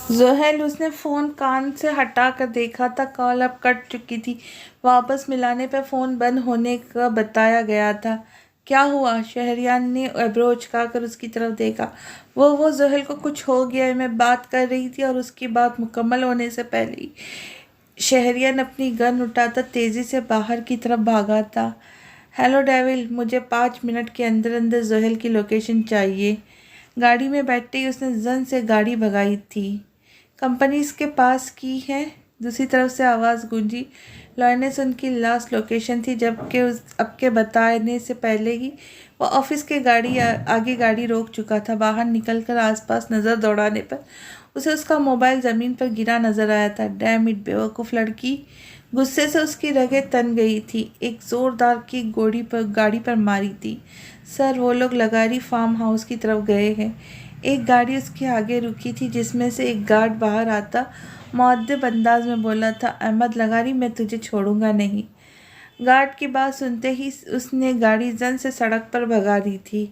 A: जुहैल, उसने फ़ोन कान से हटा कर देखा था, कॉल अब कट चुकी थी। वापस मिलाने पर फ़ोन बंद होने का बताया गया था। क्या हुआ? शहरियान ने एब्रो उचकाकर उसकी तरफ देखा। वो जुहैल को कुछ हो गया है, मैं बात कर रही थी और उसकी बात मुकम्मल होने से पहले ही शहरियान अपनी गन उठाता तेज़ी से बाहर की तरफ भागा था। हेलो डेविल, मुझे 5 मिनट के अंदर अंदर जुहैल की लोकेशन चाहिए। गाड़ी में बैठते ही उसने जन से गाड़ी भगाई थी। कंपनी इसके पास की है, दूसरी तरफ से आवाज़ गूंजी। लॉयनेस उनकी लास्ट लोकेशन थी, जबकि उस आपके बताने से पहले ही वो ऑफिस के आगे गाड़ी रोक चुका था। बाहर निकलकर आसपास नज़र दौड़ाने पर उसे उसका मोबाइल ज़मीन पर गिरा नजर आया था। डैम इट, बेवकूफ़ लड़की! गुस्से से उसकी रगें तन गई थी। एक ज़ोरदार की गाड़ी पर मारी थी। सर, वो लोग लगारी फार्म हाउस की तरफ गए हैं। एक गाड़ी उसके आगे रुकी थी, जिसमें से एक गार्ड बाहर आता मुअद्दब अंदाज में बोला था, अहमद लगारी, मैं तुझे छोड़ूंगा नहीं। गार्ड की बात सुनते ही उसने गाड़ी जन से सड़क पर भगा दी थी।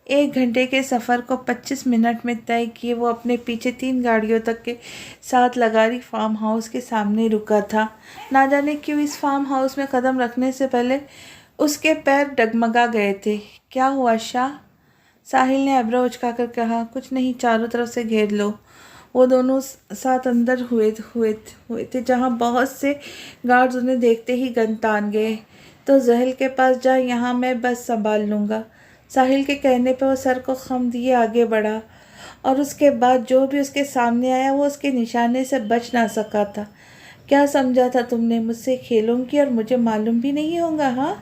A: 1 घंटे के सफ़र को 25 मिनट में तय किए वो अपने पीछे 3 गाड़ियों तक के साथ लगारी फार्म हाउस के सामने रुका था। ना जाने क्यों इस फार्म हाउस में कदम रखने से पहले उसके पैर डगमगा गए थे। क्या हुआ शाह? साहिल ने एब्रो उचकाकर कहा। कुछ नहीं, चारों तरफ से घेर लो। वो दोनों साथ अंदर हुए थे, जहाँ बहुत से गार्ड्स उन्हें देखते ही गन तान गए। तो जहल के पास जा, यहाँ मैं बस संभाल लूँगा। साहिल के कहने पर वो सर को खम दिए आगे बढ़ा, और उसके बाद जो भी उसके सामने आया वो उसके निशाने से बच ना सका था। क्या समझा था तुमने? मुझसे खेलूंगी और मुझे मालूम भी नहीं होगा? हाँ?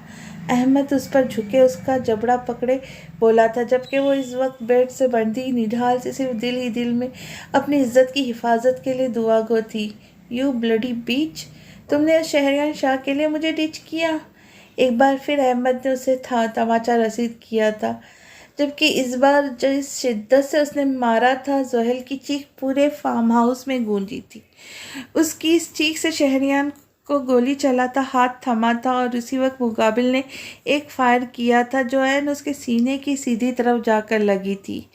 A: अहमद उस पर झुके उसका जबड़ा पकड़े बोला था, जबकि वो इस वक्त बेड से बंधी निढाल से सिर्फ दिल ही दिल में अपनी इज्जत की हिफाजत के लिए दुआ गो थी। यू ब्लडी बीच! तुमने शहरियार शाह के लिए मुझे डिच किया। एक बार फिर अहमद ने उसे तमाचा रसीद किया था, जबकि इस बार जिस शिद्दत से उसने मारा था, जोहेल की चीख पूरे फार्म हाउस में गूंजी थी। उसकी इस चीख से शहरियान को गोली चलाता हाथ थमा था, और उसी वक्त मुकाबिल ने एक फायर किया था जो ऐन उसके सीने की सीधी तरफ जाकर लगी थी।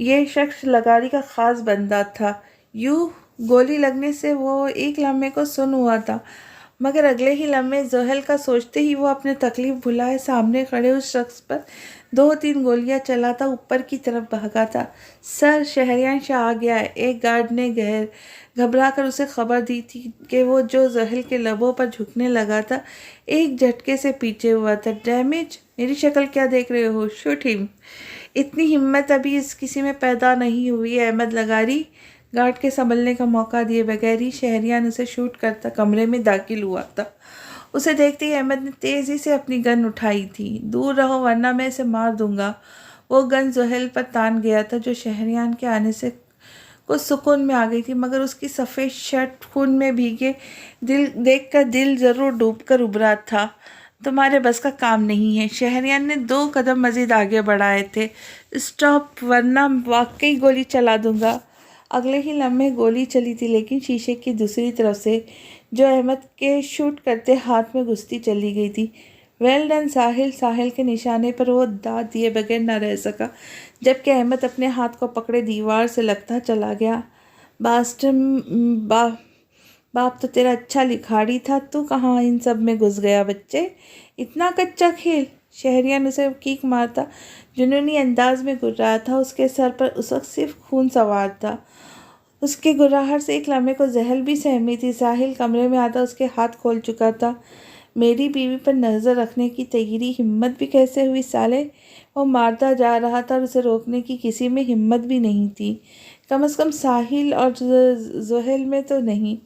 A: यह शख्स लगारी का ख़ास बंदा था। यूं गोली लगने से वो एक लम्हे को सुन हुआ था, मगर अगले ही लम्हे जोहेल का सोचते ही वो अपने तकलीफ भुलाए सामने खड़े उस शख्स पर 2-3 गोलियां चलाता ऊपर की तरफ भागा था। सर, शहरियार शाह आ गया है! एक गार्ड ने घबरा कर उसे खबर दी थी कि वो जो जोहेल के लबों पर झुकने लगा था, एक झटके से पीछे हुआ था। डैमेज! मेरी शक्ल क्या देख रहे हो? Shoot him! इतनी हिम्मत अभी इस किसी में पैदा नहीं हुई है, अहमद लगारी। गार्ड के संभलने का मौका दिए बगैर ही शहरियान उसे शूट करता कमरे में दाखिल हुआ था। उसे देखते ही अहमद ने तेज़ी से अपनी गन उठाई थी। दूर रहो वरना मैं इसे मार दूंगा। वो गन जोहेल पर तान गया था, जो शहरियान के आने से कुछ सुकून में आ गई थी, मगर उसकी सफ़ेद शर्ट खून में भीगे दिल देखकर दिल ज़रूर डूबकर उभरा था। तुम्हारे बस का काम नहीं है। शहरयान ने 2 कदम मज़ीद आगे बढ़ाए थे। स्टॉप, वरना वाकई गोली चला दूंगा। अगले ही लम्हे गोली चली थी, लेकिन शीशे की दूसरी तरफ से जो अहमद के शूट करते हाथ में घुसती चली गई थी। वेल डन साहिल। साहिल के निशाने पर वो दाद दिए बगैर न रह सका, जबकि अहमद अपने हाथ को पकड़े दीवार से लगता चला गया। बास्टम बा बाप तो तेरा अच्छा लिखाड़ी था, तू कहाँ इन सब में घुस गया बच्चे? इतना कच्चा खेल। शहरियान उसे कीक मारता जुनूनी अंदाज में गुर्राया था। उसके सर पर उस वक्त सिर्फ खून सवार था। उसके गुर्राहट से एक लम्हे को जहल भी सहमी थी। साहिल कमरे में आता उसके हाथ खोल चुका था। मेरी बीवी पर नज़र रखने की तेरी हिम्मत भी कैसे हुई साले? वो मारता जा रहा था और उसे रोकने की किसी में हिम्मत भी नहीं थी, कम से कम साहिल और जोहेल में तो नहीं।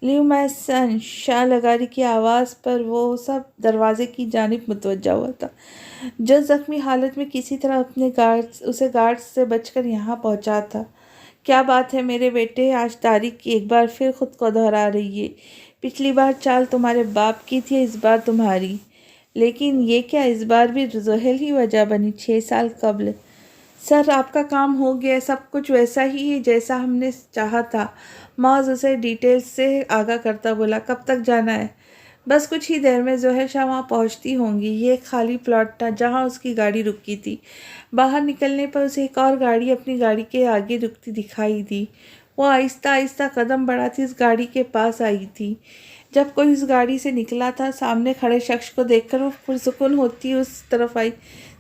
A: Leave my son. Shah Lagari की आवाज़ पर वो सब दरवाजे की जानिब मुतवज्जा हुआ था, जो ज़ख्मी हालत में किसी तरह अपने गार्ड्स से बचकर यहाँ पहुँचा था। क्या बात है मेरे बेटे, आज तारीख की एक बार फिर खुद को दोहरा रही है। पिछली बार चाल तुम्हारे बाप की थी, इस बार तुम्हारी। लेकिन ये क्या, इस बार भी जोहेल ही वजह बनी 6 साल कबल। सर, आपका काम हो गया, सब कुछ वैसा ही है जैसा हमने चाहा था। मौज उसे डिटेल्स से आगाह करता बोला। कब तक जाना है? बस कुछ ही देर में जोहर शाह वहाँ पहुँचती होंगी। ये एक खाली प्लॉट था जहाँ उसकी गाड़ी रुकी थी। बाहर निकलने पर उसे एक और गाड़ी अपनी गाड़ी के आगे रुकती दिखाई दी। वो आहिस्ता आहिस्ता कदम बढ़ाती उस गाड़ी के पास आई थी। जब कोई उस गाड़ी से निकला था, सामने खड़े शख्स को देखकर वो पुरसुकून होती उस तरफ आई।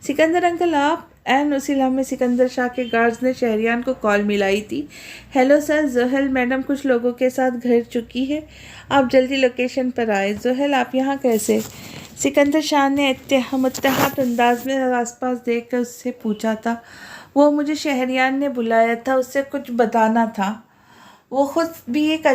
A: सिकंदर अंकल, आप? एन उसी लम्हे सिकंदर शाह के गार्ड्स ने शहरियान को कॉल मिलाई थी। हेलो सर, जोहेल मैडम कुछ लोगों के साथ घर चुकी है, आप जल्दी लोकेशन पर आए। जोहेल, आप यहाँ कैसे? सिकंदर शाह ने मुत्तहम अंदाज में आसपास देखकर उससे पूछा था। वो मुझे शहरियान ने बुलाया था, उससे कुछ बताना था। वो खुद भी एक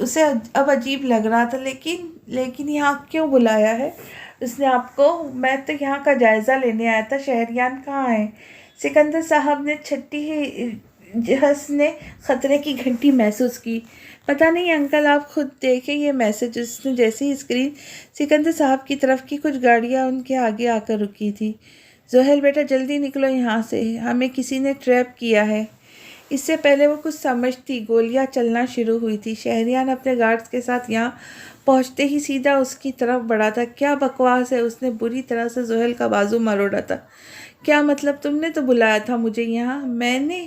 A: उसे अब अजीब लग रहा था। लेकिन यहाँ क्यों बुलाया है उसने आपको? मैं तो यहाँ का जायज़ा लेने आया था। शहरियान कहाँ है? सिकंदर साहब ने छठी ही हंस ने ख़तरे की घंटी महसूस की। पता नहीं अंकल, आप खुद देखें ये मैसेज। उसने जैसे ही स्क्रीन सिकंदर साहब की तरफ की, कुछ गाड़ियाँ उनके आगे आकर रुकी थी। जोहेल बेटा, जल्दी निकलो यहाँ से, हमें किसी ने ट्रैप किया है। इससे पहले वो कुछ समझती, गोलियां चलना शुरू हुई थी। शहरियान अपने गार्ड्स के साथ यहाँ पहुँचते ही सीधा उसकी तरफ बढ़ा था। क्या बकवास है, उसने बुरी तरह से जोहेल का बाजू मरोड़ा था। क्या मतलब? तुमने तो बुलाया था मुझे यहाँ। मैंने?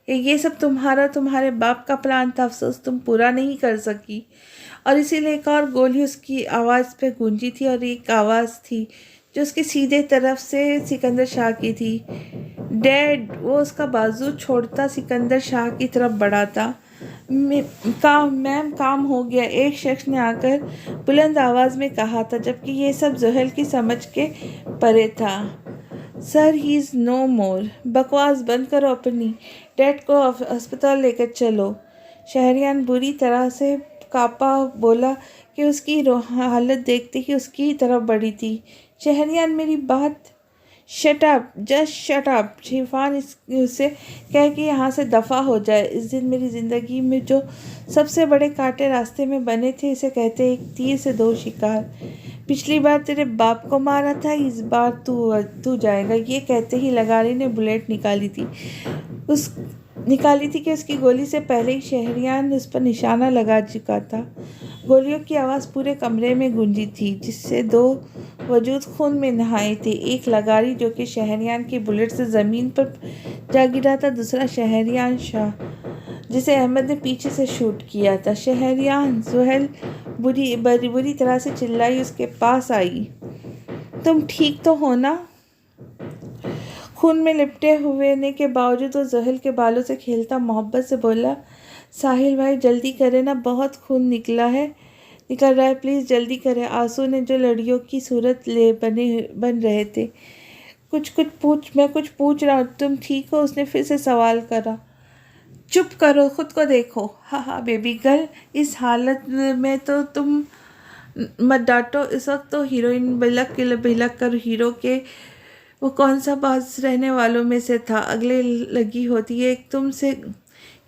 A: ये सब तुम्हारे बाप का प्लान था। अफसोस तुम पूरा नहीं कर सकी। और इसीलिए एक और गोली उसकी आवाज़ पे गूंजी थी, और एक आवाज़ थी जो उसके सीधे तरफ से सिकंदर शाह की थी। डैड। वो उसका बाजू छोड़ता सिकंदर शाह की तरफ बढ़ा था। मैम, काम हो गया, एक शख्स ने आकर बुलंद आवाज़ में कहा था, जबकि ये सब जोहेल की समझ के परे था। सर, ही इज़ नो मोर। बकवास बंद करो अपनी। डैड को अस्पताल लेकर चलो। शहरियान बुरी तरह से कापा बोला कि उसकी हालत देखते ही उसकी तरफ बढ़ी थी। शहरियान, मेरी बात। Shut up, just shut up. Shifan उससे कह कि यहाँ से दफ़ा हो जाए। इस दिन मेरी ज़िंदगी में जो सबसे बड़े कांटे रास्ते में बने थे, इसे कहते एक तीर से 2 शिकार। पिछली बार तेरे बाप को मारा था, इस बार तू जाएगा। ये कहते ही लगारी ने बुलेट निकाली थी कि उसकी गोली से पहले ही शहरियान उस पर निशाना लगा चुका था। गोलियों की आवाज़ पूरे कमरे में गूंजी थी, जिससे 2 वजूद खून में नहाए थे। एक लगारी जो कि शहरियान की बुलेट से ज़मीन पर जा गिरा था, दूसरा शहरियान शाह जिसे अहमद ने पीछे से शूट किया था। शहरियान। जोहेल बुरी तरह से चिल्लाई, उसके पास आई। तुम ठीक तो हो ना? खून में लिपटे हुए के बावजूद वो जोहेल के बालों से खेलता मोहब्बत से बोला, साहिल भाई जल्दी करें ना, बहुत खून निकल रहा है, प्लीज़ जल्दी करें। आंसू ने जो लड़ियों की सूरत बन रहे थे। मैं कुछ पूछ रहा हूँ, तुम ठीक हो? उसने फिर से सवाल करा। चुप करो, खुद को देखो। हाँ बेबी गर्ल, इस हालत में तो तुम मत डांटो। इस वक्त तो हीरोइन बिलक कर हीरो के वो कौन सा बाज रहने वालों में से था, अगले लगी होती है। एक तुम से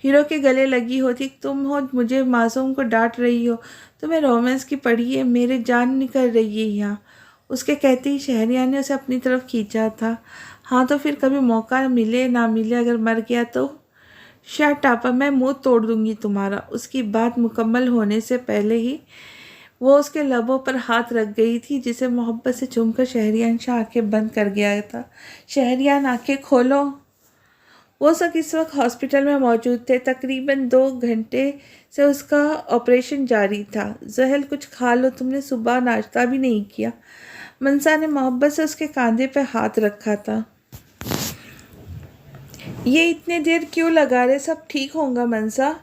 A: हीरो के गले लगी होती, तुम हो मुझे मासूम को डांट रही हो। तुम्हें रोमांस की पड़ी है, मेरे जान निकल रही है यहाँ। उसके कहते ही शहरियार ने उसे अपनी तरफ खींचा था। हाँ तो फिर कभी मौका मिले ना मिले, अगर मर गया तो? शट अप, मैं मुंह तोड़ दूंगी तुम्हारा। उसकी बात मुकम्मल होने से पहले ही वो उसके लबों पर हाथ रख गई थी, जिसे मोहब्बत से चूमकर शहरियार शाह आंखें बंद कर गया था। शहरियार, आंखें खोलो। वो सब इस वक्त हॉस्पिटल में मौजूद थे। तकरीबन 2 घंटे से उसका ऑपरेशन जारी था। जहल, कुछ खा लो, तुमने सुबह नाश्ता भी नहीं किया। मनसा ने मोहब्बत से उसके कंधे पर हाथ रखा था। ये इतने देर क्यों लगा रहे? सब ठीक होगा मनसा।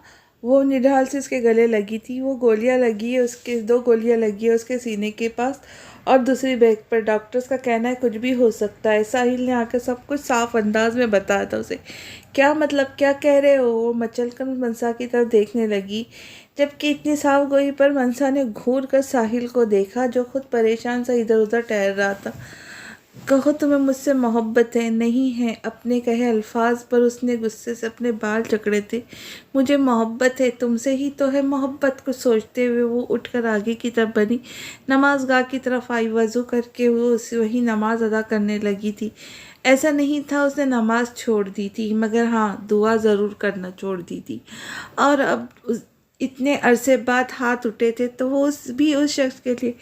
A: वो निढाल से उसके गले लगी थी। वो गोलियां लगी है उसके, 2 गोलियां लगी है उसके सीने के पास और दूसरी बैग पर। डॉक्टर्स का कहना है कुछ भी हो सकता है। साहिल ने आकर सब कुछ साफ अंदाज में बताया था उसे। क्या मतलब, क्या कह रहे हो? वो मचल कर मनसा की तरफ देखने लगी, जबकि इतनी साफ गोई पर मनसा ने घूर कर साहिल को देखा, जो खुद परेशान सा इधर उधर टहल रहा था। कहो तुम्हें मुझसे मोहब्बत है? नहीं है। अपने कहे अल्फाज पर उसने गुस्से से अपने बाल जकड़े थे। मुझे मोहब्बत है, तुमसे ही तो है मोहब्बत। कुछ सोचते हुए वो उठकर आगे की तरफ बढ़ी। नमाज गाह की तरफ आई। वज़ू करके वो वही नमाज अदा करने लगी थी। ऐसा नहीं था उसने नमाज छोड़ दी थी, मगर हाँ, दुआ ज़रूर करना छोड़ दी थी। और अब इतने अरसे बाद हाथ उठे थे, तो वो उस शख्स के लिए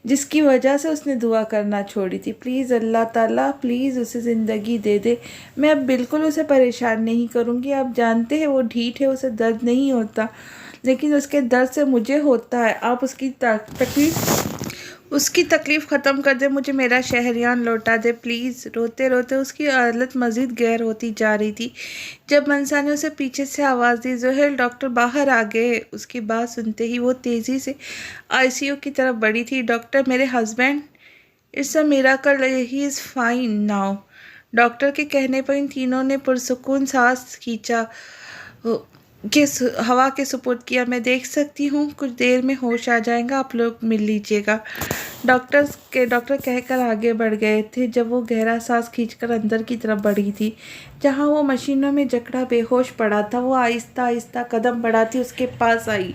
A: जिसकी वजह से उसने दुआ करना छोड़ी थी। प्लीज़ अल्लाह ताला, प्लीज़ उसे ज़िंदगी दे दे। मैं अब बिल्कुल उसे परेशान नहीं करूँगी। आप जानते हैं वो ढीठ है, उसे दर्द नहीं होता, लेकिन उसके दर्द से मुझे होता है। आप उसकी तकलीफ़ ख़त्म कर दे। मुझे मेरा शहरियान लौटा दे प्लीज़। रोते रोते उसकी हालत मज़ीद गैर होती जा रही थी, जब मनसा ने उसे पीछे से आवाज़ दी, जोहेल, डॉक्टर बाहर आ गए। उसकी बात सुनते ही वो तेज़ी से आईसीयू की तरफ बढ़ी थी। डॉक्टर, मेरे husband, it's a miracle, he is fine now. Doctor के कहने पर इन तीनों ने पुरसुकून सांस खींचा के हवा के सुपुर्द किया। मैं देख सकती हूँ, कुछ देर में होश आ जाएगा, आप लोग मिल लीजिएगा। डॉक्टर कहकर आगे बढ़ गए थे, जब वो गहरा सांस खींचकर अंदर की तरफ बढ़ी थी, जहाँ वो मशीनों में जकड़ा बेहोश पड़ा था। वो आहिस्ता आहिस्ता कदम बढ़ाती उसके पास आई।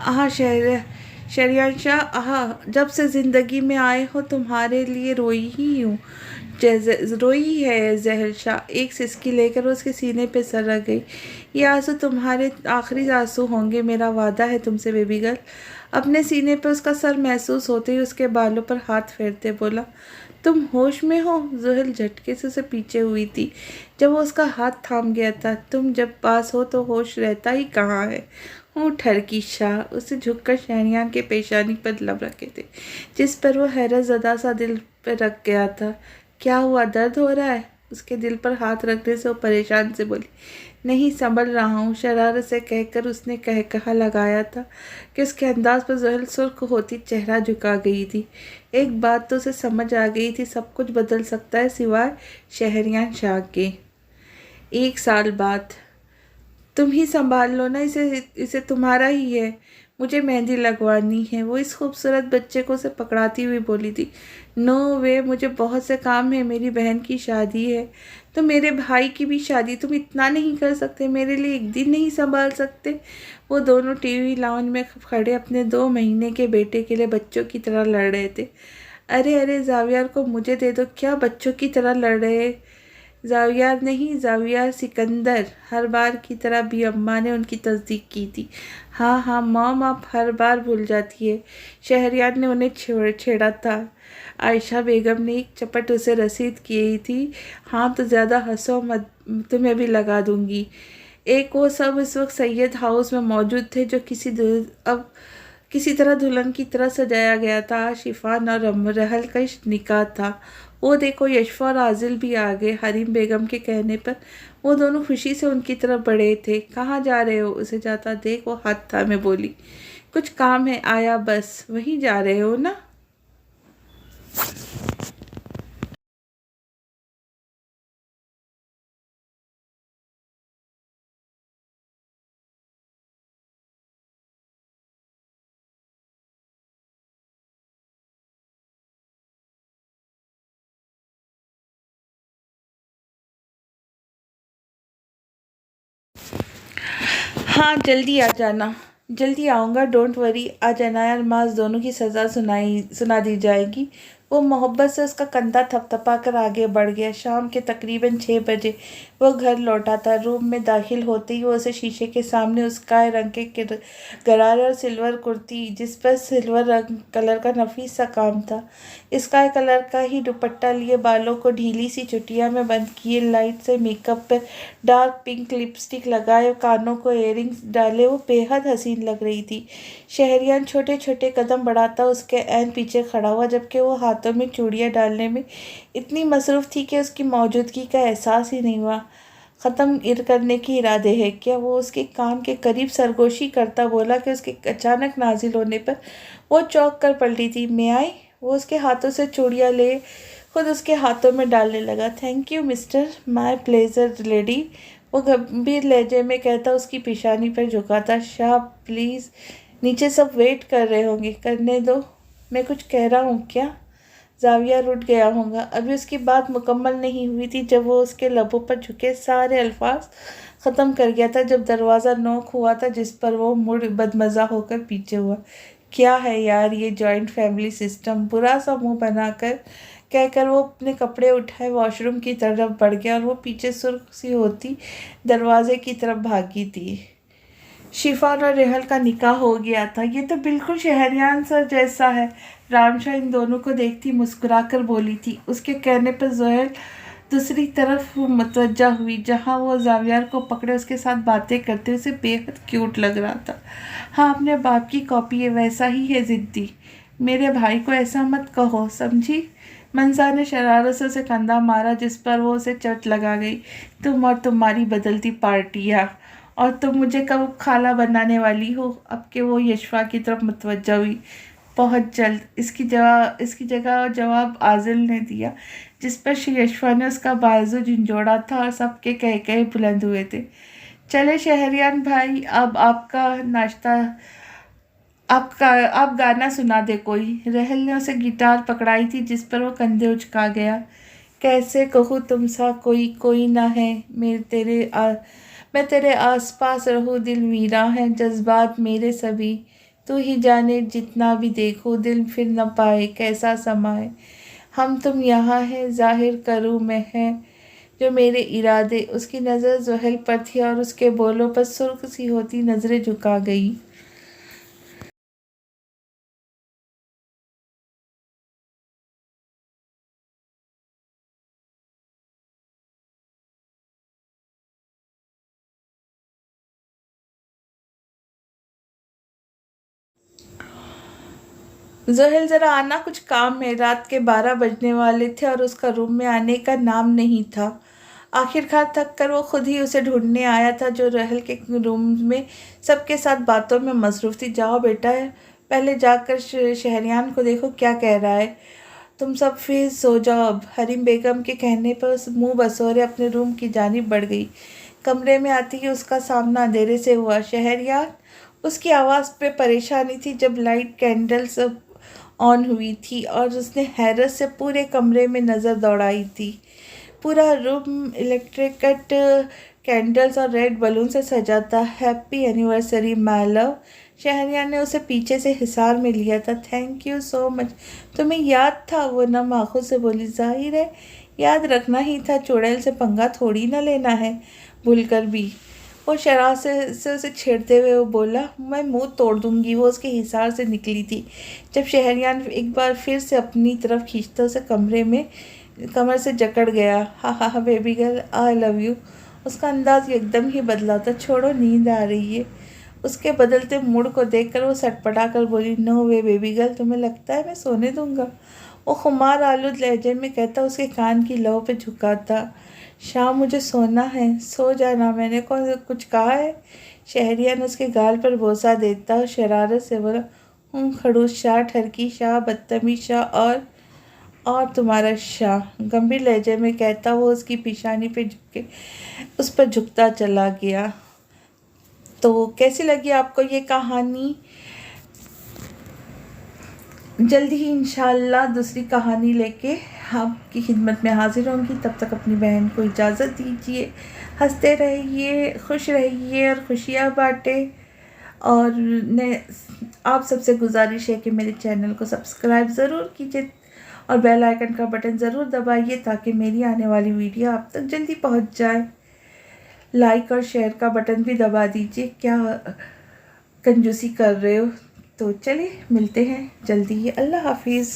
A: आह शरियान शाह, आह, जब से ज़िंदगी में आए हो तुम्हारे लिए रोई ही हूँ। रोई है जहर शाह। एक सिसकी लेकर उसके सीने पे सर रख गई। ये आंसू तुम्हारे आखिरी आंसू होंगे, मेरा वादा है तुमसे बेबी गर्ल। अपने सीने पे उसका सर महसूस होते ही उसके बालों पर हाथ फेरते बोला, तुम होश में हो? जोहल झटके से उसे पीछे हुई थी जब वो उसका हाथ थाम गया था। तुम जब पास हो तो होश रहता ही कहाँ है? हूँ ठरकी शाह। उसे झुककर शहरियार के पेशानी पर लब रखे थे, जिस पर वो हैरत ज़दा सा दिल पर रख गया था। क्या हुआ, दर्द हो रहा है? उसके दिल पर हाथ रखने से वो परेशान से बोली, नहीं, संभल रहा हूँ। शरारत से कहकर उसने कहा लगाया था कि उसके अंदाज पर जोहल सुर्ख होती चेहरा झुका गई थी। एक बात तो उसे समझ आ गई थी, सब कुछ बदल सकता है सिवाय शहरियार शाह के। 1 साल बाद तुम ही संभाल लो ना इसे तुम्हारा ही है। मुझे मेहंदी लगवानी है। वो इस खूबसूरत बच्चे को उसे पकड़ाती हुई बोली थी। नो वे, मुझे बहुत से काम है। मेरी बहन की शादी है, तो मेरे भाई की भी शादी। तुम इतना नहीं कर सकते? मेरे लिए एक दिन नहीं संभाल सकते? वो दोनों टीवी लाउंज में खड़े अपने 2 महीने के बेटे के लिए बच्चों की तरह लड़ रहे थे। अरे अरे, जावियार को मुझे दे दो। क्या बच्चों की तरह लड़ रहे? जावियार नहीं, जावियार सिकंदर। हर बार की तरह भी अम्मा ने उनकी तस्दीक की थी। हाँ हाँ मॉम, आप हर बार भूल जाती है। शहरियार ने उन्हें छेड़ा था। आयशा बेगम ने एक चपट उसे रसीद की थी। हाँ तो ज़्यादा हंसो मत, तुम्हें भी लगा दूंगी। एक वो सब इस वक्त सैयद हाउस में मौजूद थे, जो अब किसी तरह दुल्हन की तरह सजाया गया था। शिफान और रहल का निकाह था। वो देखो, यशफा और आजिल भी आ गए। हरीम बेगम के कहने पर वो दोनों खुशी से उनकी तरफ बढ़े थे। कहाँ जा रहे हो? उसे जाता देख वो हाथ था में बोली, कुछ काम है, आया बस। वहीं जा रहे हो ना? हाँ, जल्दी आ जाना। जल्दी आऊँगा, डोंट वरी। आज अनाया और माज दोनों की सज़ा सुना दी जाएगी। वो मोहब्बत से उसका कंधा थपथपा कर आगे बढ़ गया। शाम के तकरीबन 6 बजे वो घर लौटा था। रूम में दाखिल होते ही वो उसे शीशे के सामने उस स्काई रंग के गरारे और सिल्वर कुर्ती जिस पर सिल्वर रंग कलर का नफीस सा काम था, स्काई कलर का ही दुपट्टा लिए, बालों को ढीली सी चुटिया में बंद किए, लाइट से मेकअप पर डार्क पिंक लिपस्टिक लगाए, कानों को इयररिंग्स डाले, वो बेहद हसीन लग रही थी। शहरियान छोटे छोटे कदम बढ़ाता उसके ऐन पीछे खड़ा हुआ, जबकि वो हाथों में चूड़ियाँ डालने में इतनी मसरूफ़ थी कि उसकी मौजूदगी का एहसास ही नहीं हुआ। ख़त्म करने के इरादे है क्या? वो उसके कान के करीब सरगोशी करता बोला कि उसके अचानक नाजिल होने पर वो चौंक कर पलटी थी। मैं आई? वो उसके हाथों से चूड़ियाँ ले खुद उसके हाथों में डालने लगा। Thank you mister, my pleasure lady, वो गंभीर लहजे में कहता उसकी पेशानी पर झुका था। शाह प्लीज़, नीचे सब वेट कर रहे होंगे, करने दो, मैं कुछ कह रहा हूँ क्या? जाविया रुठ गया होगा। अभी उसकी बात मुकम्मल नहीं हुई थी जब वो उसके लबों पर झुके सारे अल्फाज ख़त्म कर गया था, जब दरवाज़ा नॉक हुआ था जिस पर वो मुड़ बदमज़ा होकर पीछे हुआ। क्या है यार ये जॉइंट फैमिली सिस्टम, बुरा सा मुंह बनाकर कहकर वो अपने कपड़े उठाए वॉशरूम की तरफ बढ़ गया और वो पीछे सुर्ख सी होती दरवाजे की तरफ भागी थी। शिफान और रेहल का निकाह हो गया था। ये तो बिल्कुल शहरियान सर जैसा है। रामशाह इन दोनों को देखती मुस्कुराकर बोली थी। उसके कहने पर जोहल दूसरी तरफ मुतवज्जा हुई, जहाँ वो जावियार को पकड़े उसके साथ बातें करते उसे बेहद क्यूट लग रहा था। हाँ, अपने बाप की कॉपी है, वैसा ही है ज़िद्दी। मेरे भाई को ऐसा मत कहो, समझी? मंसा ने शरारत से उसे कंधा मारा, जिस पर वो उसे चोट लगा गई। तुम और तुम्हारी बदलती पार्टियाँ, और तुम मुझे कब खाला बनाने वाली हो? अब के वो यशवा की तरफ मुतवज्जा हुई। बहुत जल्द, इसकी जगह जवाब आजिल ने दिया, जिस पर यशवा ने उसका बाजू झंझोड़ा था और सबके कह कहे बुलंद हुए थे। चले शहरियान भाई, अब आपका नाश्ता, आप गाना सुना दे कोई। रहल ने उसे गिटार पकड़ाई थी जिस पर वो कंधे उचका गया। कैसे कहूँ तुम सा कोई ना है, मैं तेरे आसपास रहूँ, दिल वीरा है, जज्बात मेरे सभी, तू ही जाने, जितना भी देखूँ दिल फिर न पाए, कैसा समाए, हम तुम यहाँ है, जाहिर करूँ मैं है जो मेरे इरादे। उसकी नज़र जोहल पर थी और उसके बोलों पर सुर्ख सी होती नज़रें झुका गई। जोहेल ज़रा आना, कुछ काम है। रात के 12 बजने वाले थे और उसका रूम में आने का नाम नहीं था। आखिरकार थक कर वो खुद ही उसे ढूंढने आया था, जो रहल के रूम में सबके साथ बातों में मसरूफ़ थी। जाओ बेटा, पहले जाकर शहरियान को देखो क्या कह रहा है। तुम सब फिर सो जाओ अब। हरीम बेगम के कहने पर उस मुँह बसोरे अपने रूम की जानिब बढ़ गई। कमरे में आती ही उसका सामना अंधेरे से हुआ। शहरियार, उसकी आवाज़ पे परेशानी थी जब लाइट कैंडल्स ऑन हुई थी और उसने हैरत से पूरे कमरे में नज़र दौड़ाई थी। पूरा रूम इलेक्ट्रिकट कैंडल्स और रेड बलून से सजा था। Happy anniversary my love. Shahriyar ने उसे पीछे से हिसार में लिया था। थैंक यू सो मच, तुम्हें याद था? वो नम आँखों से बोली। जाहिर है याद रखना ही था, चुड़ैल से पंगा थोड़ी ना लेना है भूलकर भी। वो शराब से उसे छेड़ते हुए वो बोला, मैं मुंह तोड़ दूंगी। वो उसके हिसार से निकली थी जब शहरियान एक बार फिर से अपनी तरफ खींचता उसे कमर से जकड़ गया। हा हा हा baby girl, I love you. उसका अंदाज एकदम ही बदला था। छोड़ो, नींद आ रही है। उसके बदलते मूड को देखकर वो सटपटा कर बोली, नो वे बेबी गर्ल, तुम्हें लगता है मैं सोने दूंगा? वो खुमार आलूद लहजे में कहता उसके कान की लौ पे झुका था। शाम, मुझे सोना है, सो जाना, मैंने कौन कुछ कहा है? शहरियान उसके गाल पर बोसा देता और शरारत से बोला, खड़ूस शाह, ठरकी शाह, बदतमीज शाह और तुम्हारा शाह। गंभीर लहजे में कहता वो उसकी पेशानी पे झुके उस पर झुकता चला गया। तो कैसी लगी आपको ये कहानी? जल्दी ही इंशाल्लाह दूसरी कहानी लेके आपकी खिदमत में हाजिर होंगी। तब तक अपनी बहन को इजाज़त दीजिए। हंसते रहिए, खुश रहिए और खुशियाँ बांटें। और आप सबसे गुजारिश है कि मेरे चैनल को सब्सक्राइब ज़रूर कीजिए और बेल आइकन का बटन ज़रूर दबाइए ताकि मेरी आने वाली वीडियो आप तक जल्दी पहुंच जाए। लाइक और शेयर का बटन भी दबा दीजिए, क्या कंजूसी कर रहे हो। तो चलिए मिलते हैं जल्दी ही। अल्लाह हाफिज़।